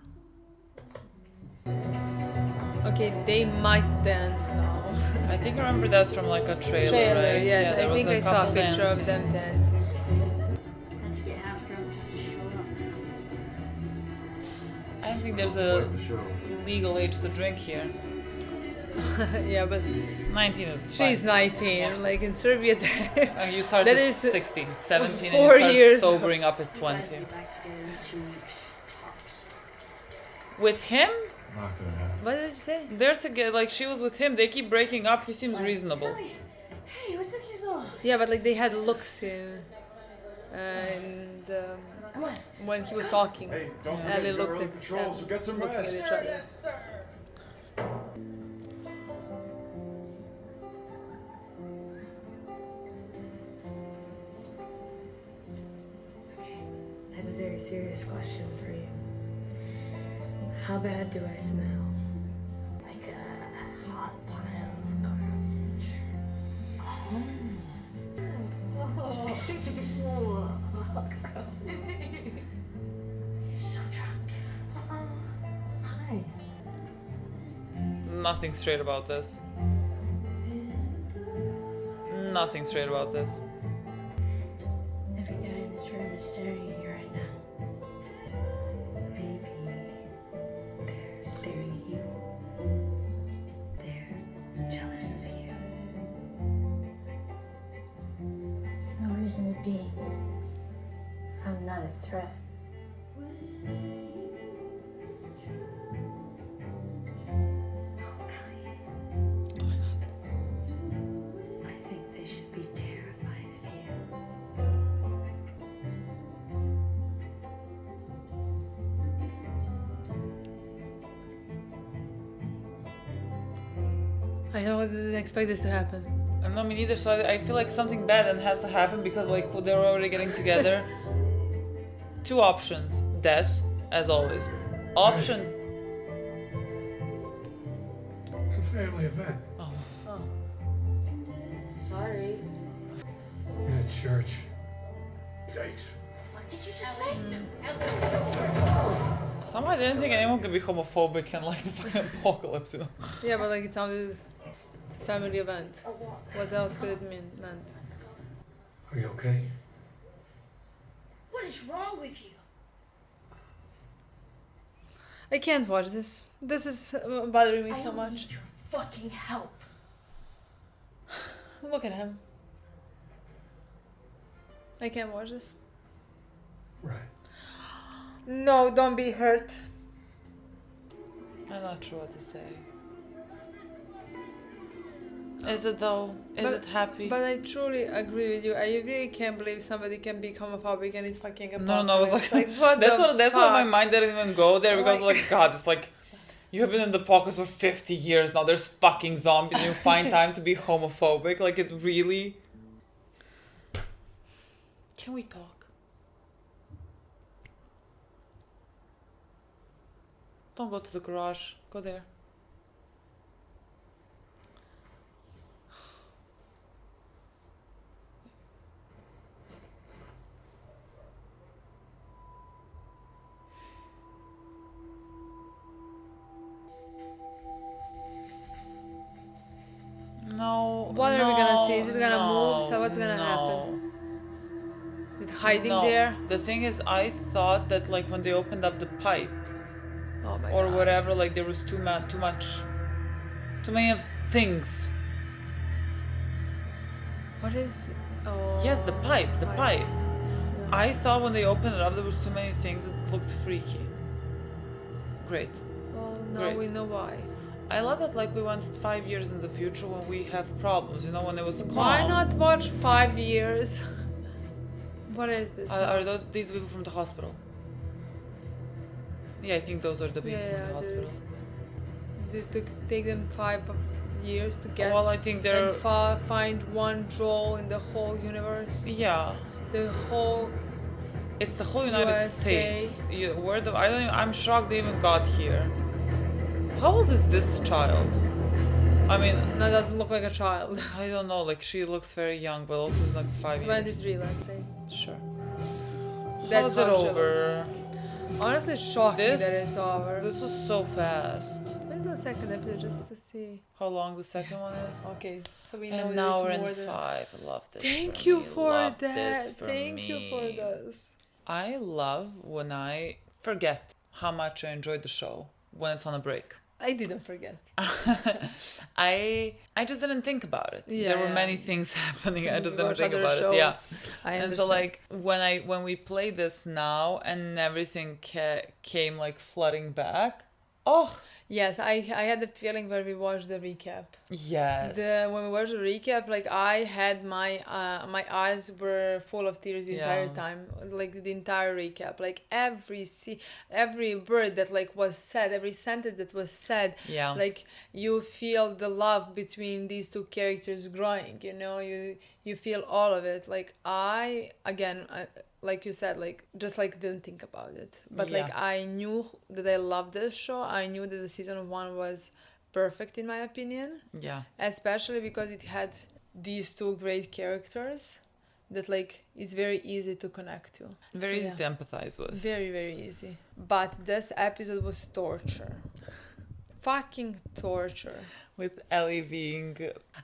Okay, they might dance now. I think I remember that from like a trailer, right? Yes, there I was think I saw a couple picture dancing. of them dancing. Had to get half drunk just to show up. I don't think there's a legal age to drink here. Yeah, but 19 is she's fine. 19. Like in Serbia, You start that at is 16, 17, and 4 you start years. sobering up at You guys 20. will be back together in 2 weeks, tops. With him? Not gonna happen. What did you say? They're together. Like she was with him. They keep breaking up. He seems reasonable. Hey, what took you so long? Yeah, but like they had looks in, and Come on. when he was talking, Hey, don't and forget they you got looked early at patrol, them, so get some looking rest. at each other. Okay, I have a very serious question for you. How bad do I smell? Like a hot pile of garbage. You're so drunk. Hi. Nothing straight about this. Nothing straight about this. Every guy in this room is staring at you right now. Maybe they're staring at you. They're jealous of you. No reason to be. I'm not a threat. I think they should be terrified of you. I didn't expect this to happen. No, me neither. So I feel like something bad then has to happen because like they're already getting together. Two options: death, as always. Option. It's a family event. Oh. Sorry. In a church. Yikes. What did you just say? Somehow I didn't think anyone could be homophobic in like the fucking apocalypse. You know? Yeah, but like it sounded. It's a family event. What else could it meant? Are you okay? What is wrong with you? I can't watch this. This is bothering me I so don't much. need your fucking help. Look at him. I can't watch this. Right. No, don't be hurt. I'm not sure what to say. Is it though? Is But- it happy? But I truly agree with you. I really can't believe somebody can be homophobic and it's fucking No, I was like, what that's the what that's why my fuck? mind didn't even go there because Like- like God, it's like you have been in the pockets for 50 years now. There's fucking zombies and you find time to be homophobic. Like it really. Can we talk? Don't go to the garage. Go there. No. What are we gonna see? Is it gonna no, move? So what's gonna no. happen? Is it hiding No. there? The thing is, I thought that like when they opened up the pipe Oh my or god. whatever, like there was too many of things. What is? Oh. Yes, the pipe. Yeah. I thought when they opened it up, there was too many things. It looked freaky. Great. Well, now Great. we know why. I love that like we went 5 years in the future when we have problems. You know, when it was calm. Why not watch 5 years? What is this? Are those these people from the hospital? Yeah, I think those are the people from the it hospital. is. Did it take them 5 years to get Well, I think they're. and find one draw in the whole universe? Yeah. The whole. It's the whole United USA. States. I'm shocked they even got here. How old is this child? I mean, no, doesn't look like a child. I don't know. Like she looks very young, but also like 5 years. 23, let's say. Sure. That's How's it how she over? looks. Honestly, shocking that it's over. This was so fast. Play the second episode just to see How long the second one is? Okay, so we know An there's hour more and than... 5. I love this. Thank you for Love that. this for Thank you me. for this. I love when I forget how much I enjoyed the show when it's on a break. I didn't forget. I just didn't think about it. Yeah, there were yeah. many things happening. I just We didn't watch think other about shows. it. Yeah. I And so understand. like when we play this now and everything came like flooding back. Oh, Yes, I had the feeling when we watched the recap. yes. When we watched the recap, like I had my eyes were full of tears the entire Yeah. time, like the entire recap, like every word that like was said, every sentence that was said, Yeah. like you feel the love between these two characters growing. You know, you feel all of it. Like like you said, like just like didn't think about it, but like Yeah. I knew that I loved this show. I knew that the season 1 was perfect in my opinion, Yeah. especially because it had these two great characters that like is very easy to connect to. Very So, easy to empathize with. very, very easy. But this episode was torture. Fucking torture. With Ellie being,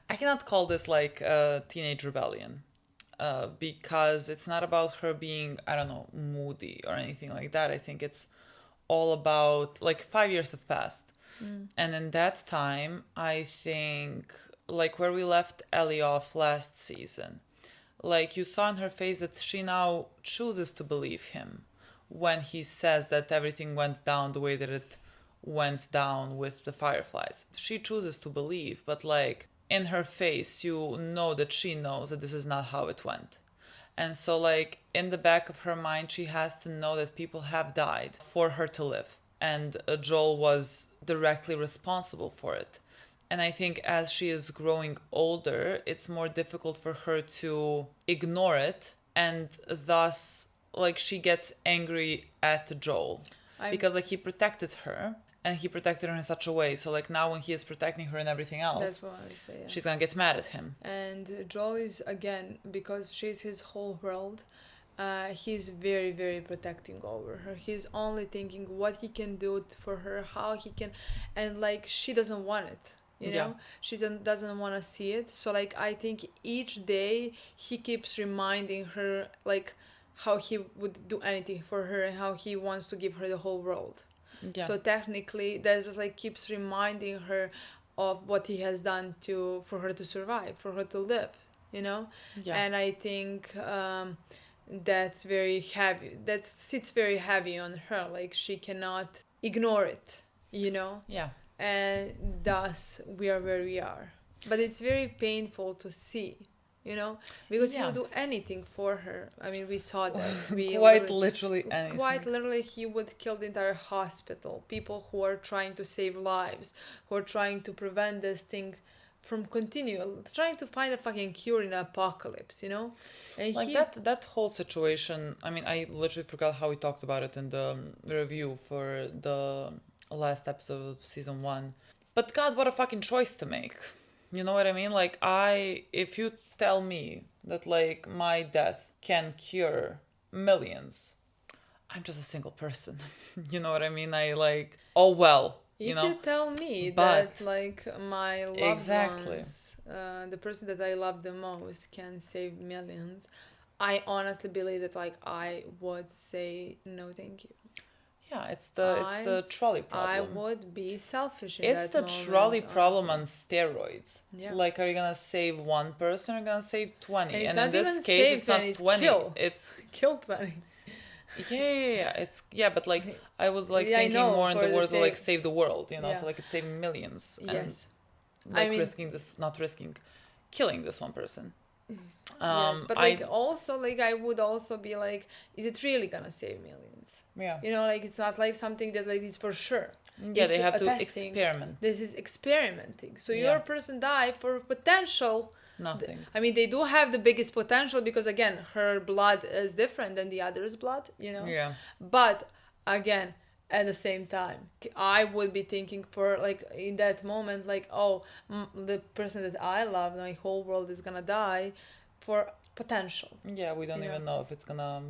I cannot call this like a teenage rebellion, because it's not about her being, I don't know, moody or anything like that. I think it's all about like 5 years have passed, and in that time, I think like where we left Ellie off last season, like you saw in her face that she now chooses to believe him when he says that everything went down the way that it went down with the fireflies. She chooses to believe, but like in her face, you know that she knows that this is not how it went. And so like in the back of her mind, she has to know that people have died for her to live. And Joel was directly responsible for it. And I think as she is growing older, it's more difficult for her to ignore it. And thus, like, she gets angry at Joel. Because, like, he protected her. And he protected her in such a way. So, like, now when he is protecting her and everything else, That's what I say, yeah. she's gonna get mad at him. And Joel is, again, because she's his whole world, he's very, very protecting over her. He's only thinking what he can do for her, how he can, and like she doesn't want it. You know, Yeah. she doesn't want to see it. So like I think each day he keeps reminding her like how he would do anything for her and how he wants to give her the whole world. Yeah. So technically, that just like keeps reminding her of what he has done for her to survive, for her to live. You know, Yeah. and I think that's very heavy. That sits very heavy on her. Like she cannot ignore it. You know. Yeah. And thus we are where we are. But it's very painful to see. You know, because he Yeah. would do anything for her. I mean, we saw that. Quite literally anything. Quite literally, he would kill the entire hospital. People who are trying to save lives, who are trying to prevent this thing from trying to find a fucking cure in an apocalypse, you know? And Like that whole situation, I mean, I literally forgot how we talked about it in the review for the last episode of season 1. But God, what a fucking choice to make. You know what I mean? Like, if you tell me that, like, my death can cure millions, I'm just a single person. You know what I mean? Oh, well, if you know? you tell me But- that, like, my loved Exactly. ones, the person that I love the most can save millions, I honestly believe that, like, I would say no thank you. Yeah, it's the trolley problem. I would be selfish in It's that the moment, trolley problem honestly. on steroids. Yeah. Like, are you gonna save one person or are you gonna save 20? And it's And not in this even case, save it's not 20, it's 20. kill. It's Kill 20. yeah. But like, I was like Yeah, I thinking know, more in for the the words of like sake- save the world, you know, Yeah. so like it's saving millions. And, Yes. like I mean- killing this one person. Yes, but like also like I would also be like, is it really gonna save millions? Yeah. You know, like it's not like something that like is for sure. Yeah, It's they have a to testing. experiment. This is experimenting. So Yeah. your person died for potential. Nothing. I mean, they do have the biggest potential because again, her blood is different than the other's blood. You know. Yeah. But again, at the same time. I would be thinking for like in that moment like, oh, the person that I love, my whole world is gonna die for potential. Yeah, we don't even know if it's gonna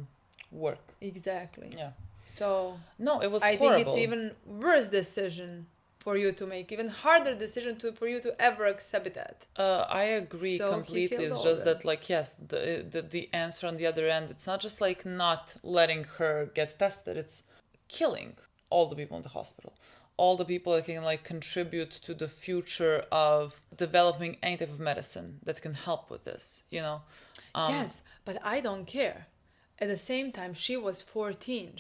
work. Exactly. Yeah. So no, it was I horrible. think it's even worse decision for you to make, even harder decision for you to ever accept that. I agree completely. It's just that, like, yes, the answer on the other end, it's not just like not letting her get tested, it's killing all the people in the hospital, all the people that can like contribute to the future of developing any type of medicine that can help with this, you know. Yes, but I don't care. At the same time, she was 14.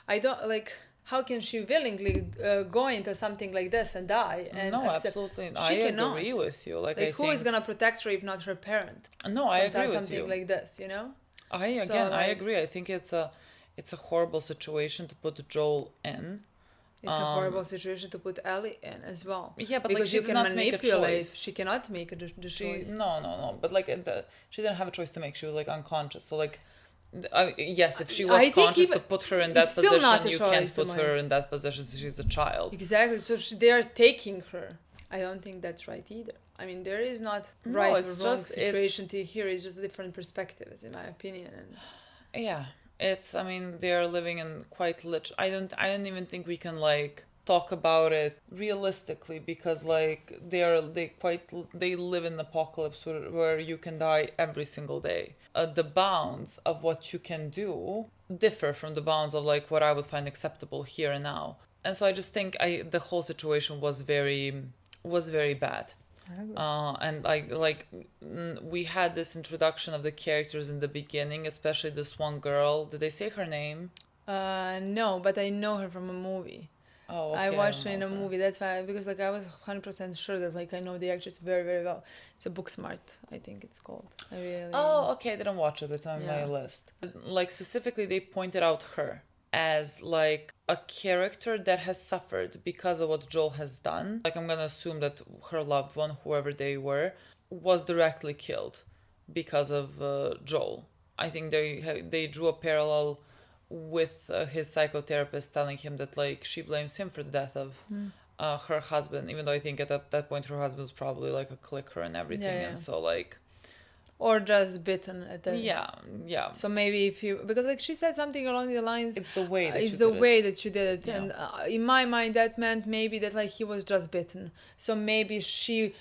I don't like. How can she willingly go into something like this and die? And no, absolutely. She I cannot. agree with you. Like who is gonna protect her if not her parent? No, I agree with you. Something like this, you know. I agree. I think it's a horrible situation to put Joel in. It's a horrible situation to put Ellie in as well. Yeah, but because like, she you can cannot make a manipulate. choice. She cannot make the choice. No. But like, she didn't have a choice to make. She was like unconscious. So like, yes, if she was conscious, to put her in that position, you can't put her in that position. So she's a child. Exactly. So they are taking her. I don't think that's right either. I mean, there is not right or wrong situation to here. It's just different perspectives, in my opinion. And yeah, I mean, they are living in quite I don't even think we can like talk about it realistically, because like they live in an apocalypse where you can die every single day. The bounds of what you can do differ from the bounds of like what I would find acceptable here and now. And so I just think the whole situation was very bad. And we had this introduction of the characters in the beginning, especially this one girl. Did they say her name? No, but I know her from a movie. Oh, okay. I watched her in a movie. That's why, because like I was 100% sure that like I know the actress very, very well. It's a Booksmart, I think it's called. Oh, okay. I didn't watch it, but it's on my list. Like specifically, they pointed out her as like a character that has suffered because of what Joel has done. Like, I'm gonna assume that her loved one, whoever they were, was directly killed because of Joel. I think they drew a parallel with his psychotherapist telling him that like she blames him for the death of her husband, even though I think at that point her husband was probably like a clicker and everything. And so like, or just bitten at the yeah. So maybe if you, because like she said something along the lines, it's the way that you did it. And in my mind that meant maybe that like he was just bitten, so maybe she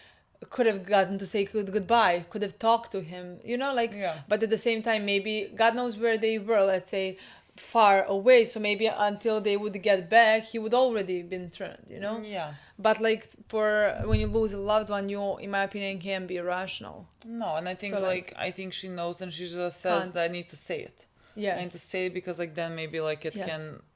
could have gotten to say goodbye, could have talked to him, you know, like but at the same time maybe God knows where they were, let's say far away, so maybe until they would get back he would already been turned, you know. But like for when you lose a loved one, you, in my opinion, can be rational. No, and I think so, I think she knows, and she just says that I need to say it. I need to say it because like then maybe like it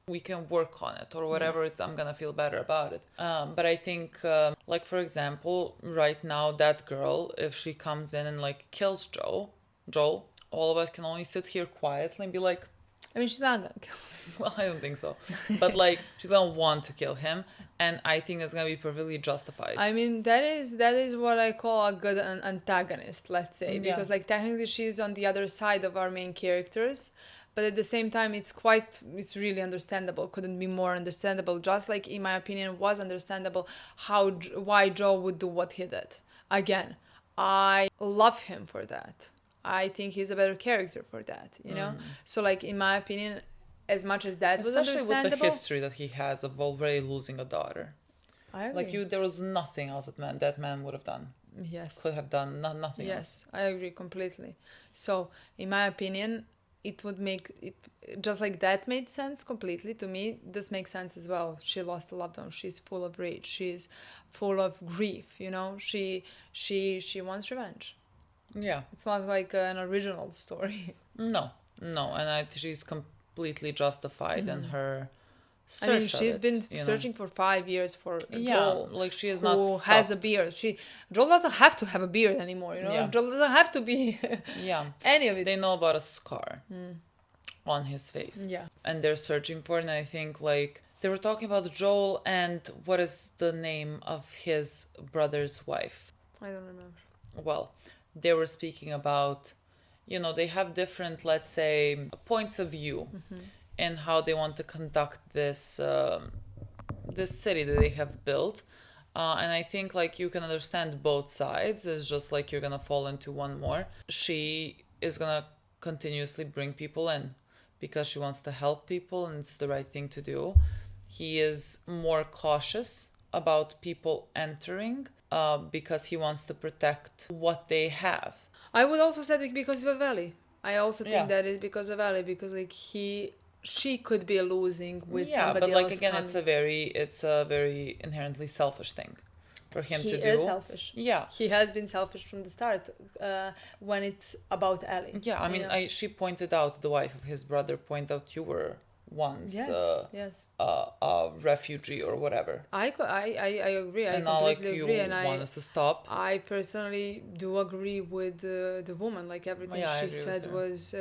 we can work on it or whatever. I'm gonna feel better about it. But I think like for example, right now that girl, if she comes in and like kills Joel, all of us can only sit here quietly and be like, I mean, she's not gonna kill him. Well, I don't think so. But like, she's gonna want to kill him, and I think that's gonna be perfectly justified. I mean, that is what I call a good antagonist, let's say, because like technically she's on the other side of our main characters, but at the same time it's really understandable. Couldn't be more understandable. Just like in my opinion was understandable why Joe would do what he did. Again, I love him for that. I think he's a better character for that, you know? So, like, in my opinion, as much as that was understandable... Especially with the history that he has of already losing a daughter. I agree. Like, there was nothing else that man would have done. Yes. Could have done nothing else. Yes, I agree completely. So, in my opinion, it would make... it just like that made sense completely to me. This makes sense as well. She lost a loved one. She's full of rage. She's full of grief, you know? She wants revenge. Yeah, it's not like an original story. No, and she's completely justified in her search. I mean, she's been searching for 5 years for Joel. Like she is not who has a beard. Joel doesn't have to have a beard anymore. You know, Joel doesn't have to be. Any of it. They know about a scar on his face. And they're searching for it. And I think like they were talking about Joel and what is the name of his brother's wife? I don't remember. Well, they were speaking about, they have different, let's say, points of view in how they want to conduct this city that they have built. And I think like you can understand both sides. It's just like you're gonna fall into one more. She is gonna continuously bring people in because she wants to help people and it's the right thing to do. He is more cautious about people entering because he wants to protect what they have. I would also say that because of Ali. I also think that is because of Ali, because like she could be losing with somebody else. But like again, it's a very inherently selfish thing for him to do. He is selfish. Yeah, he has been selfish from the start when it's about Ali. Yeah, I mean, she pointed out, the wife of his brother pointed out, you were once a refugee or whatever. I agree. I and completely agree. And want us to stop. I personally do agree with the woman. Like everything she said was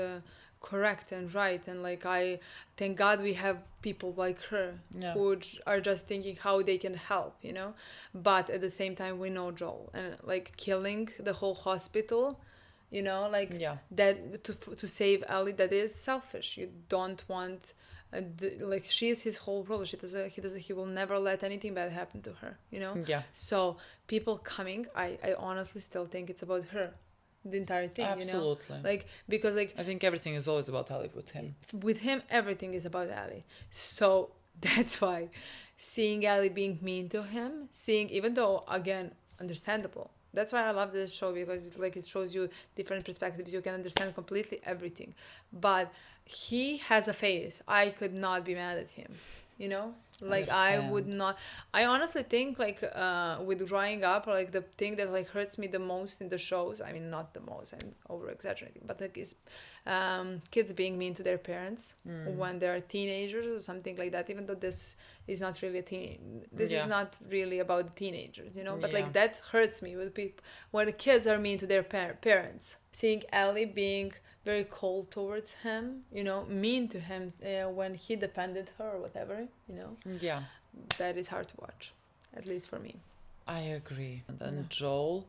correct and right, and like I thank God we have people like her who are just thinking how they can help, you know. But at the same time, we know Joel, and like killing the whole hospital, you know, like that to save Ali, that is selfish. You don't want. Like she is his whole role. He will never let anything bad happen to her, you know. So people coming, I honestly still think it's about her, the entire thing. Absolutely. You know? Like because like I think everything is always about Ali with him. With him, everything is about Ali. So that's why seeing Ali being mean to him, even though again understandable. That's why I love this show, because it shows you different perspectives. You can understand completely everything. But he has a face. I could not be mad at him, you know? Like I would not. I honestly think with growing up, like the thing that like hurts me the most in the shows, I mean not the most, I'm over exaggerating, but like is kids being mean to their parents when they're teenagers or something like that, even though this is not really is not really about teenagers, you know, but like that hurts me with people when the kids are mean to their parents. Seeing Ellie being very cold towards him, you know, mean to him when he defended her or whatever, you know. Yeah. That is hard to watch, at least for me. I agree. And then Joel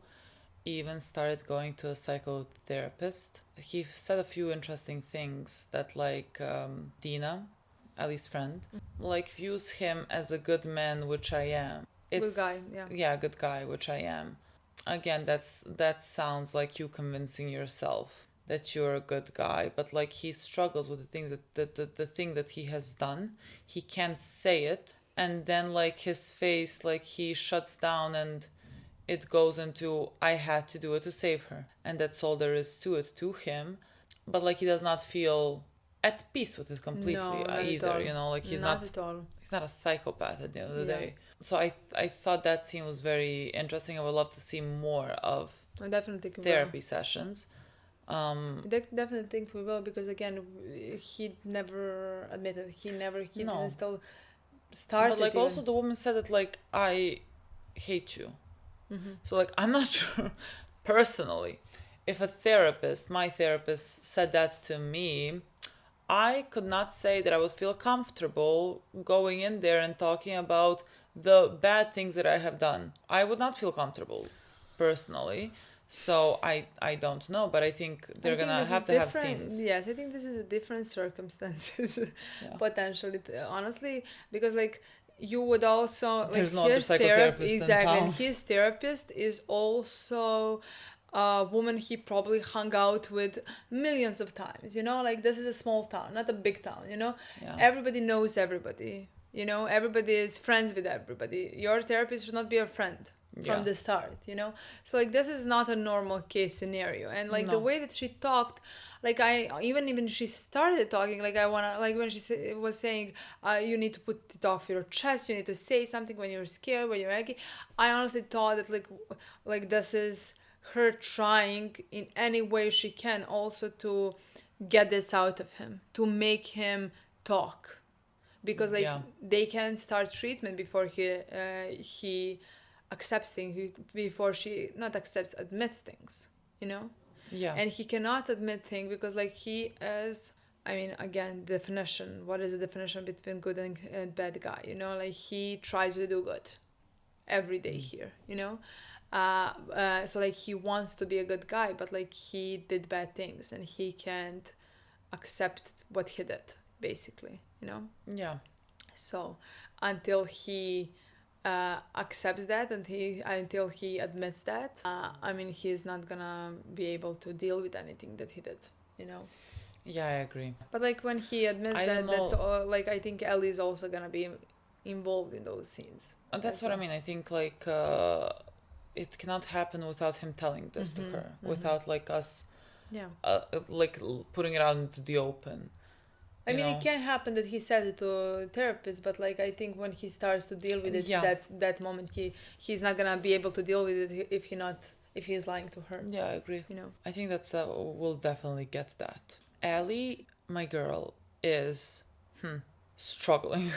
even started going to a psychotherapist. He said a few interesting things that like Dina, Ellie's friend, like views him as a good man, which I am. Good guy, yeah. Yeah, good guy, which I am. Again, that sounds like you convincing yourself that you're a good guy, but like he struggles with the things the thing that he has done. He can't say it, and then like his face, like he shuts down and it goes into I had to do it to save her, and that's all there is to it to him. But like he does not feel at peace with it completely either, you know, like he's not a psychopath at the end of the day. So I thought that scene was very interesting. I would love to see more of therapy sessions. I definitely think we will, because again he never admitted, he didn't still started. But like even. Also the woman said that like I hate you. So like I'm not sure personally if my therapist said that to me, I could not say that I would feel comfortable going in there and talking about the bad things that I have done. I would not feel comfortable personally. So I don't know, but I think they're gonna have to have scenes. Yes, I think this is a different circumstances potentially, honestly, because like you would also like there's no other psychotherapist exactly, and his therapist is also a woman he probably hung out with millions of times, you know, like this is a small town, not a big town, you know. Everybody knows everybody, you know, everybody is friends with everybody. Your therapist should not be your friend from the start, you know. So like this is not a normal case scenario, and like the way that she talked, like I even she started talking like I wanna, like when she was saying you need to put it off your chest, you need to say something when you're scared, when you're angry. I honestly thought that like this is her trying in any way she can also to get this out of him, to make him talk, because like they can start treatment before he accepts things, before she not accepts, admits things, you know. And he cannot admit things because like he is, I mean, again, definition, what is the definition between good and bad guy, you know, like he tries to do good every day here, you know. So like he wants to be a good guy, but like he did bad things and he can't accept what he did, basically, you know? Yeah. So until he accepts that and until he admits that, I mean, he's not gonna be able to deal with anything that he did, you know? Yeah, I agree. But like when he admits that, that's all, like I think Ellie is also gonna be involved in those scenes. And that's what I mean. I think like it cannot happen without him telling this to her, without like us, like putting it out into the open. I mean, it can happen that he says it to a therapist, but like I think when he starts to deal with it, that moment he's not gonna be able to deal with it if he's lying to her. Yeah, I agree. You know, I think that's we'll definitely get that. Ellie, my girl, is struggling.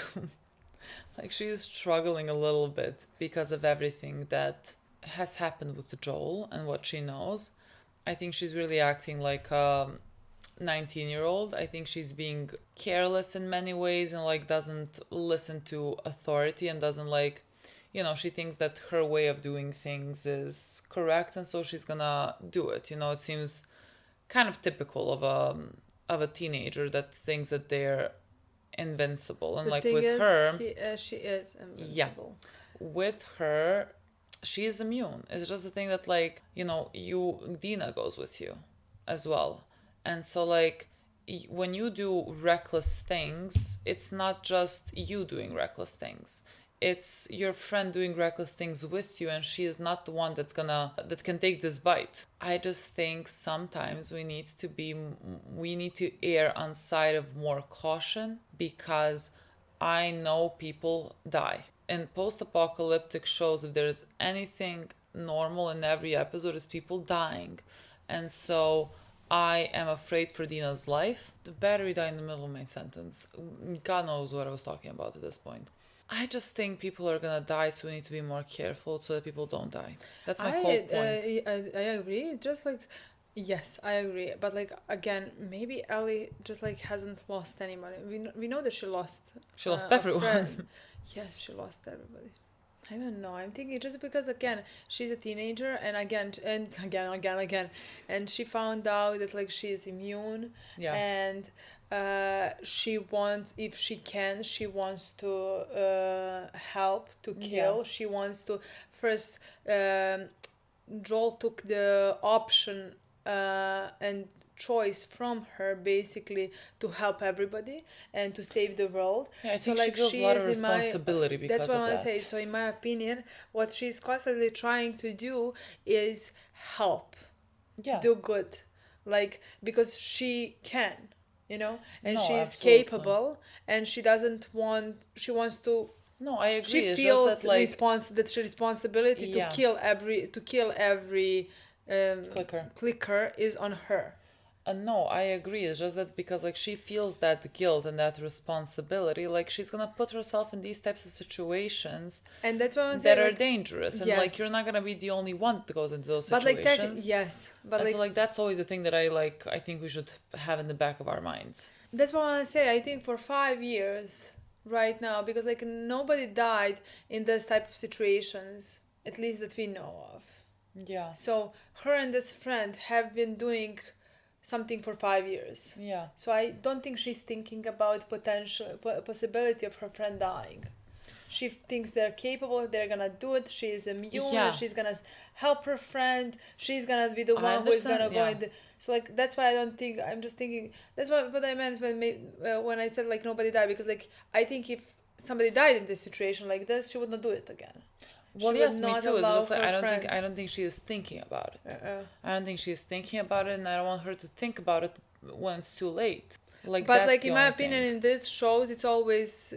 Like she's struggling a little bit because of everything that has happened with Joel and what she knows. I think she's really acting like 19-year-old. I think she's being careless in many ways and like doesn't listen to authority and doesn't like, you know, she thinks that her way of doing things is correct and so she's gonna do it. You know, it seems kind of typical of a teenager that thinks that they're invincible. And like with her, she is invincible. Yeah, with her, she is immune. It's just the thing that like, you know, Dina goes with you as well. And so like when you do reckless things, it's not just you doing reckless things. It's your friend doing reckless things with you, and she is not the one that can take this bite. I just think sometimes we need to err on side of more caution, because I know people die. In post-apocalyptic shows, if there's anything normal in every episode, is people dying. And so I am afraid for Dina's life. The battery died in the middle of my sentence. God knows what I was talking about at this point. I just think people are gonna die, so we need to be more careful so that people don't die. That's my whole point. I agree. Just like, yes, I agree. But like again, maybe Ellie just like hasn't lost anybody. We know that she lost. She lost everyone. Yes, she lost everybody. I don't know. I'm thinking just because again she's a teenager and again, and she found out that like she is immune. Yeah. And she wants, if she wants to help to kill. Yeah. She wants to first. Joel took the option and choice from her basically to help everybody and to save the world. Yeah, I think like, she feels a lot of responsibility because that's what of I want that. to say. So in my opinion, what she's constantly trying to do is help. Yeah. Do good. Like, because she can, you know, and No, she's absolutely. capable, and she wants to. No, I agree. She It's feels just that, like, responsibility Yeah. to kill every clicker is on her. No, I agree. It's just that because like she feels that guilt and that responsibility, like she's gonna put herself in these types of situations, and that's what I'm that saying, are like, dangerous, and yes. like you're not gonna be the only one that goes into those But situations. like yes, but and like, so like that's always the thing that I think we should have in the back of our minds. that's what I want to say. I think for 5 years right now, because like nobody died in this type of situations, at least that we know of. Yeah. So her and this friend have been doing something for 5 years. Yeah. So I don't think she's thinking about possibility of her friend dying. She thinks they're capable, they're gonna do it, she's immune, Yeah. she's gonna help her friend, she's gonna be the one who is gonna go in the... So like that's why I don't think, I'm just thinking, that's what I meant when I said like nobody died, because like I think if somebody died in this situation like this, she would not do it again. Well, She yes, would me not too. It's allow just like her I don't think she is thinking about it. Uh-uh. I don't think she is thinking about it, and I don't want her to think about it when it's too late. Like, but that's like the in my only opinion, thing. in this shows, it's always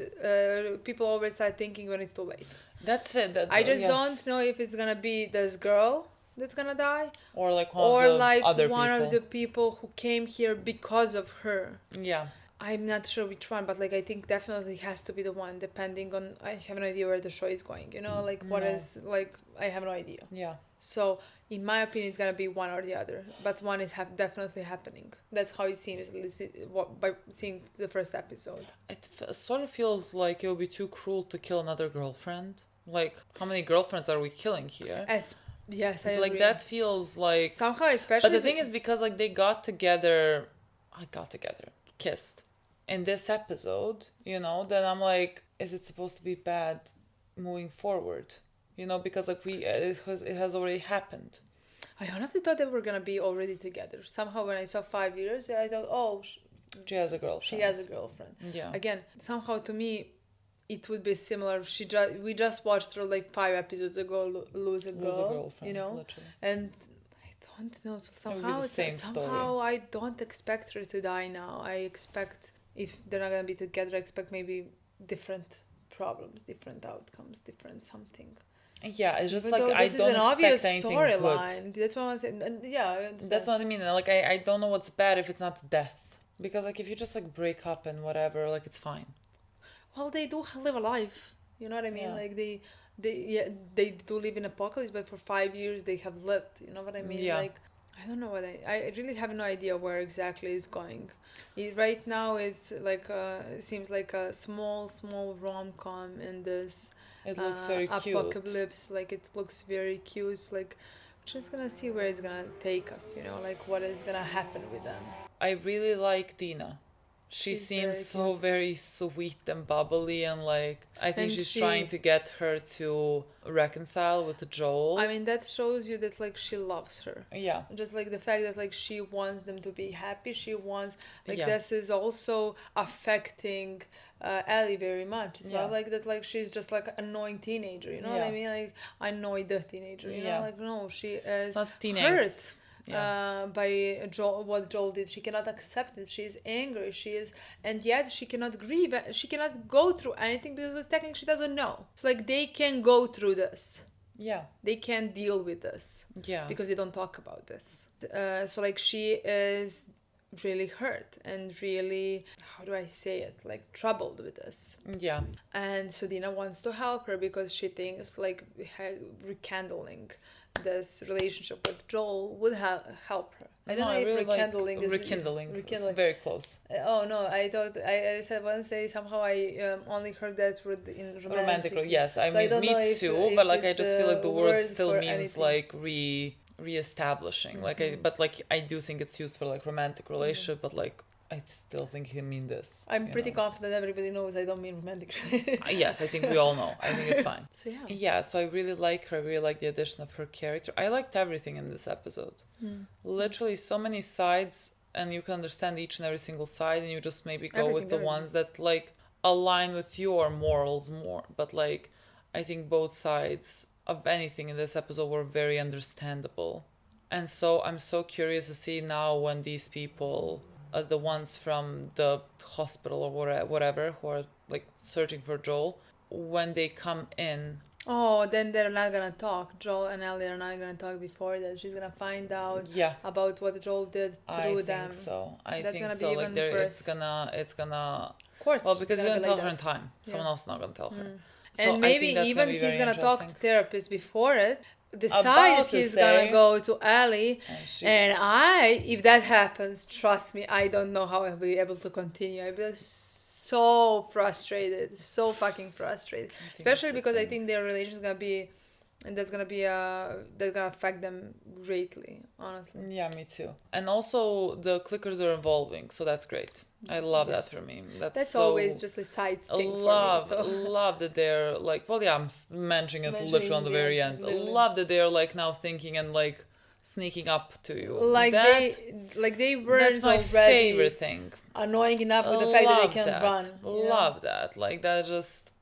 people always start thinking when it's too late. That's it. I just don't know if it's gonna be this girl that's gonna die, or like or of the like other one people. of the people who came here because of her. Yeah. I'm not sure which one, but like I think definitely has to be the one, depending on, I have no idea where the show is going, you know, like what No. is, like I have no idea. Yeah. So in my opinion, it's gonna be one or the other, but one is definitely happening. That's how it seems, at least by seeing the first episode. It sort of feels like it would be too cruel to kill another girlfriend. Like, how many girlfriends are we killing here? Yes, I like agree. that feels like somehow, especially. But the thing is, because like they got together, kissed. in this episode, then I'm like, is it supposed to be bad moving forward? Because like it has already happened. I honestly thought they were gonna be already together. Somehow when I saw 5 years, I thought, oh, she has a girlfriend. She has a girlfriend. Yeah. Again, somehow to me, it would be similar. We just watched her like 5 episodes ago, lose a girlfriend, literally. And I don't know. Somehow it's the same somehow I don't expect her to die now. I expect if they're not gonna be together, I expect maybe different problems, different outcomes, different something. Yeah, it's just Even like I don't expect obvious anything storyline. good. That's what I'm saying. And yeah, I understand. That's what I mean. Like I don't know what's bad if it's not death, because like if you just like break up and whatever, like it's fine. Well, they do live a life. You know what I mean? Yeah. Like they do live in apocalypse, but for 5 years they have lived. You know what I mean? Yeah. Like I don't know what I really have no idea where exactly it's going. Right now it's like seems like a small rom-com in this. It looks very cute. Apocalypse, like it looks very cute. Like we're just gonna see where it's gonna take us. Like what is gonna happen with them. I really like Dina. She seems so very sweet and bubbly, and like I think she's trying to get her to reconcile with Joel. I mean, that shows you that like she loves her. Yeah. Just like the fact that like she wants them to be happy. She wants this is also affecting Ellie very much. It's not like that. Like she's just like an annoying teenager. You know what I mean? Like annoyed the teenager. You know, like no, she is hurt. By Joel, what Joel did. She cannot accept it. She is angry. And yet she cannot grieve. She cannot go through anything because technically she doesn't know. So like they can go through this. Yeah. They can deal with this. Yeah. Because they don't talk about this. So like she is really hurt and really, how do I say it, like troubled with this. Yeah. And so Dina wants to help her because she thinks like rekindling this relationship with Joel would help her. I don't know if really rekindling is rekindling. It's very close. Oh no, I thought I said once somehow I only heard that word in romantic. Yes, I mean me too, but like I just feel like the word still means anything. Like re-establishing. Mm-hmm. But I do think it's used for like romantic relationship, but like I still think he mean this. I'm pretty confident everybody knows I don't mean romantic. Yes, I think we all know. I think it's fine. So yeah. Yeah, so I really like her. I really like the addition of her character. I liked everything in this episode. Literally so many sides, and you can understand each and every single side, and you just maybe go with the ones that like align with your morals more. But like I think both sides of anything in this episode were very understandable. And so I'm so curious to see now when these people, the ones from the hospital or whatever, who are like searching for Joel, when they come in. Oh, then they're not gonna talk. Joel and Ellie are not gonna talk before that. She's gonna find out about what Joel did through them. I think so. I That's think gonna so. be Like it's gonna. Of course. Well, because you didn't tell her in time. Someone else is not gonna tell her. So and maybe even he's gonna talk to therapist before it. Decide if he's gonna go to Ellie, and if that happens, trust me, I don't know how I'll be able to continue. I'll be so frustrated, so fucking frustrated, especially because I think their relation's gonna be, and that's gonna affect them greatly, honestly. Yeah, me too. And also the clickers are evolving, so that's great. I love that for me. That's so, always just a side thing for me. So. Love that they're like, well, yeah, I'm mentioning it literally on the very end. Literally. Love that they're like now thinking and like sneaking up to you. Like they weren't that's my favorite thing. Annoying enough with the fact that they can run. Love that. Like that just.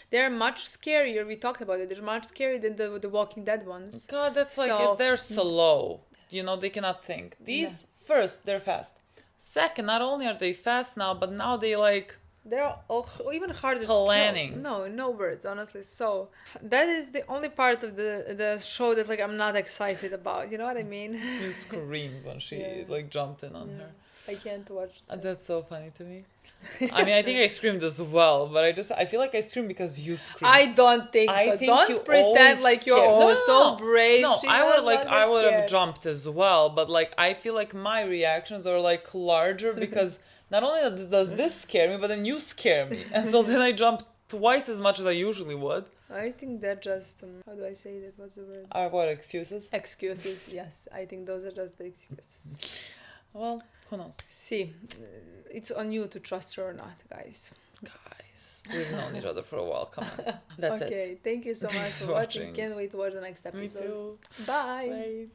They're much scarier. We talked about it. They're much scarier than the Walking Dead ones. God, that's like they're slow. They cannot think. These first, they're fast. Second, not only are they fast now, but now they're even harder planning. to kill. No words, honestly. So that is the only part of the show that like I'm not excited about. You know what I mean? You screamed when she like jumped in on her. I can't watch that. That's so funny to me. I mean, I think I screamed as well, but I feel like I screamed because you screamed. I don't think so. Don't pretend like you're so brave. No, I would have jumped as well, but like I feel like my reactions are like larger because not only does this scare me, but then you scare me, and so then I jump twice as much as I usually would. I think that just how do I say that? What's the word? Are what excuses? Excuses, yes. I think those are just the excuses. Well, who knows? See, it's on you to trust her or not, guys. We've known each other for a while. Come on. That's it. Okay, thank you so much for watching. Can't wait to watch the next episode. Me too. Bye. Bye.